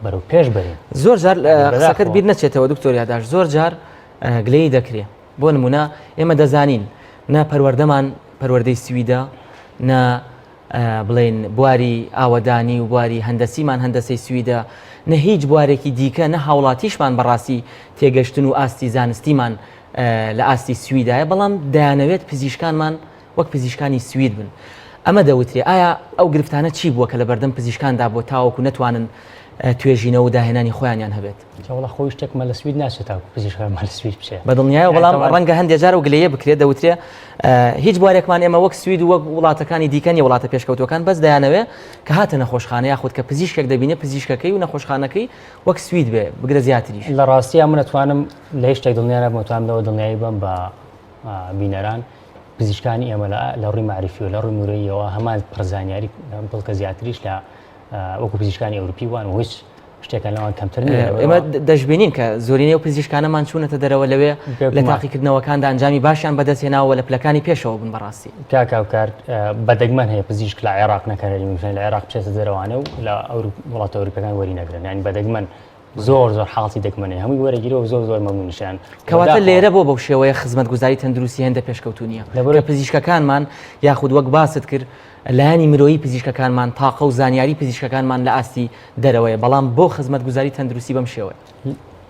بەرەو پێش بەرین. زۆر جار قسەکەت بیر نەچێتەوە دکتۆر یاداش زۆر جار گلەی دەکرێت بۆ نمونە ئێمە دەزانین نە پەروەردەمان پەروەردەی سویدە نە بڵێن بواری ئاوەدانی و بواری هەندەسیمان هەندەسەی سویدە نە هیچ بوارێکی دیکە نە هاوڵاتیشمان بەڕاستی تێگەشتن و ئاستی زانستیمان لە ئاستی سویدایە بەڵام دەیانەوێت پزیشکانمان وەک پزیشکانی سوید بن. ئەمە دەوترێ ئایا ئەو گرفتانە چی بووە کە لە بەردەم پزیشکاندا بۆ تاوەکو نەتوانن توێژینەوە و داهێنانی خۆیانیان هەبێت؟ وڵا خۆی شتێکمە لە سوید ناچێت پزیشکمان لە سوید بچێت بە دڵنیایە بەڵام ڕەنگە هەندێک جار و گلەیە بکرێت دەوترێ هیچ بوارێکمان ئێمە وەک سوید و وەک وڵاتەکانی دیکەنی وڵاتە پێشکەوتەکان بەس دەیانەوێ کە هاتە نەخۆشخانە یاخود کە پزیشکێک دەبینێ پزیشکەکەی و نەخۆشخانەکەی وەک سوید بێ بگرە زیاتریش. لە ڕاستیە من نەتوانم لە هیچ شتێک دڵنیانە بمتوانمەوە دڵنیایی بم بە بینەران پزیشکانی ئێمە لە ڕووی معرفی و لە ڕووی مرۆییەوە هەمان پڕزانیاری بڵکە زیاتریش لە وەکو پزیشکانی ئەوروپی وان و هیچ شتێکان لەوان کەمتر ئێمە دەشبینین کە زۆرینەی و پزیشکانەمان چوونەتە دەرەوە لەوێ لە تاقیکردنەوەکاندا ئەنجامی باشیان بەدەستێناوە لە پلەکانی پێشەوە بن بەڕاستی. کاکاوکار بەدەگمەن هەیە پزیشک لە عێراق نەکارێنی لە عێراق بچێتە دەرەوانە و لە وڵاتە ئەوروپیەکان وەری نەگرن ینی بەدەگمەن زۆر زۆر حاڵی دەکمەێ هەمووی وەرەگیرەوە زۆر مەمونشان کەواتە لێرە بۆ بەو شێوەیە خزمەتگوزاری تەندروستی هەندە پێشکەوتو نییە لەبەرە پزیشکەکانمان یاخود وەک باست کرد لایانی مرۆیی پزیشکەکانمان تاقە و زانیاری پزیشکەکانمان لە ئاستی دەرەوەی بەڵام بۆ خزمەتگوزاری تەندروستی بەم شێوە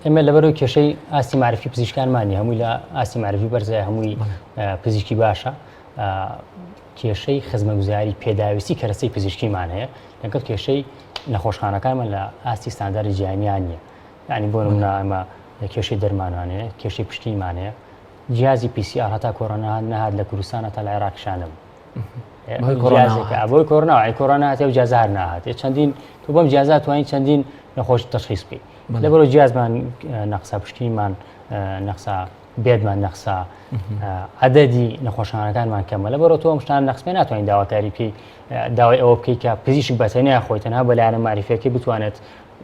ئێمە لەبەرەوەی کێشەی ئاستی معرفی پزیشکانمانی هەمووی لە ئاستی معرفی بەرزای هەمووی پزیشکی باشە کێشەی خزمەتگوزاری پێداویستی کەرەسەی پزیشکیمان هەیە لەگەڵ کێشەی نەخۆشخانەکانمان لە ئاستی ستانداری جیهانیان نییە یعنی بۆ نمونە ئەمە کێشەی دەرمانوانەیە کێشەی پشتیمان هەیە جیازی PCR هەتا کۆڕۆنا نەهات لە کوردستان تا لە عێراقشانم بۆی کۆڕۆنا هاتێ و جیازە هەر ناهات چەندین تۆ بەم جیازات توانین چەندین نەخۆش تەشخیص بکەیت لەبەرەوە جیازمان نەخسا پشتیمان نەخسا بێدمان نەخسا عەدەدی نەخۆشخانەکانمان کەمە لەبەرەوە تۆ ئەم شتانە نەخس پێ ناتوانین داواکاری پێی داوای ئەوە بکەیت کە پزیشک بەتەنیا خۆی تەنها بەلایەنە معرفیەکەی بتوانێت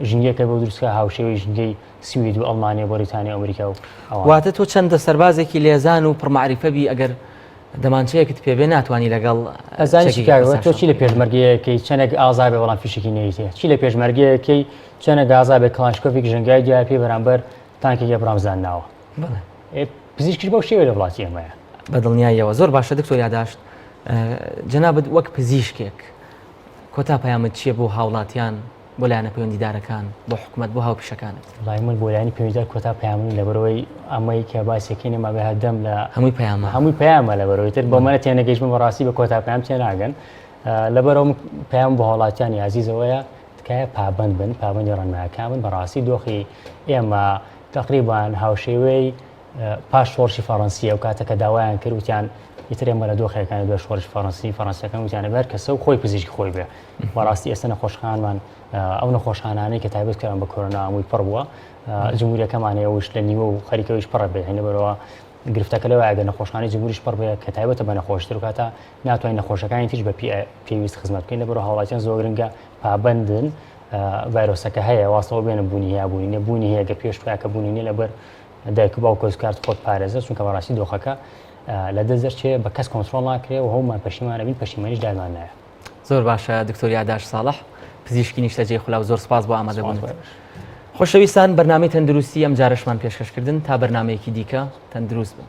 ژنگەکە بۆ دروستکە هاوشێوەی ژنگەی سوید و ئەڵمانیا بۆریتانیا ئەمریکا و واتە تۆ چەندە سەربازێکی لێزان و پڕمعریفەبی ئەگەر دەمانچەیەکت پێبێ ناتوانانی لەگەڵ ئەزانانی تۆ چی لە پێشمەرگەیەکەی چەندێک ئازابێ بەڵام فیشکی نەیتێ چی لە پێشمەرگەیەکەی چەندێک ئازابێ کلاشکۆفێک ژنگای دیار پێ بەرامبەر تانکێکی برامزان ناوە پزیشکیش بەو شێوەیە لە وڵاتی ئێمەیە بەدڵنیاییەوە زۆر باشە دکتۆر یاداشت جەنابەت وەک پزیشکێک کۆتا پەیامت چییە بۆ هاوڵاتیان بۆ لایەنە پەیوەندیدارەکان بۆ حکوومەت بۆ هاوپیشەکانت وڵای من بۆ لایەنی پەیوەندیدار کۆتا پەیامن لەبەرەوەی ئەمەی کە باسیەکەی نەما بە هەدەم لە هەمووی پەیامە لەبەرەوەی تر بۆ منە تێنەگەیشتمە بەڕاستی بە کۆتا پەیام تێناگەن لەبەرەوە پەیام بۆ هاوڵاتیانی عەزیزەوەیە تکایە پابەند بن پابەندی ڕێنماییەکان بن بەڕاستی دۆخی ئێمە تقریبان هاوشێوەی پاش شۆڕشی فەڕەنسیە و کاتەکە داوایان کرد وتیان ئیتر ئێمە لە دۆخەکانی دوێ شۆڕشی فەڕەنسیەکان وتیانە بەر کەسە و خۆی پزیشکی خۆی بێ بەڕاستی ئێستا نەخۆشخانمان ئەو نەخۆشخانانەی کە تایبەت کردن بە کۆرۆنا هەمووی پڕ بووە جمهوریەکەمانەیەوش لە نیوە و خەریکەوەیش پڕە بێ هەنە بەرەوە گرفتەکە لەوە ئەگەر نەخۆشخانەی جمهوریش پڕ بێ کە تایبەتە بە نەخۆشتر و کاتە ناتوانین نەخۆشەکانی تیش بە پێویست خزمەت بکەین لەبەرەوە هاوڵاتیان زۆر گرنگە پابەندن ڤایرۆسەکە هەیە واستەوە بێنە بوونی هەیە بوونی نەبوونی هەیە گە پێش توایکە بوونی نیە لەبەر دایک و باوکە کارت خۆت پارێزە چونکە بەڕاستی دۆخەکە لە دەزەرچێ بە کەس کۆنتترۆل ناکرێ و هەمومان پەشیمانە بین پەشیمانیش دامان نایە زۆر باشە دکتۆر یاداش ساڵح پزیشکی نیشتەجێی خولا و زۆر سپاس بۆ ئامادەبوون خۆشەویستان بەرنامەی تەندروستی ئەم جارەشمان پێشکەشکردن تا بەرنامەیەکی دیکە تەندروست بن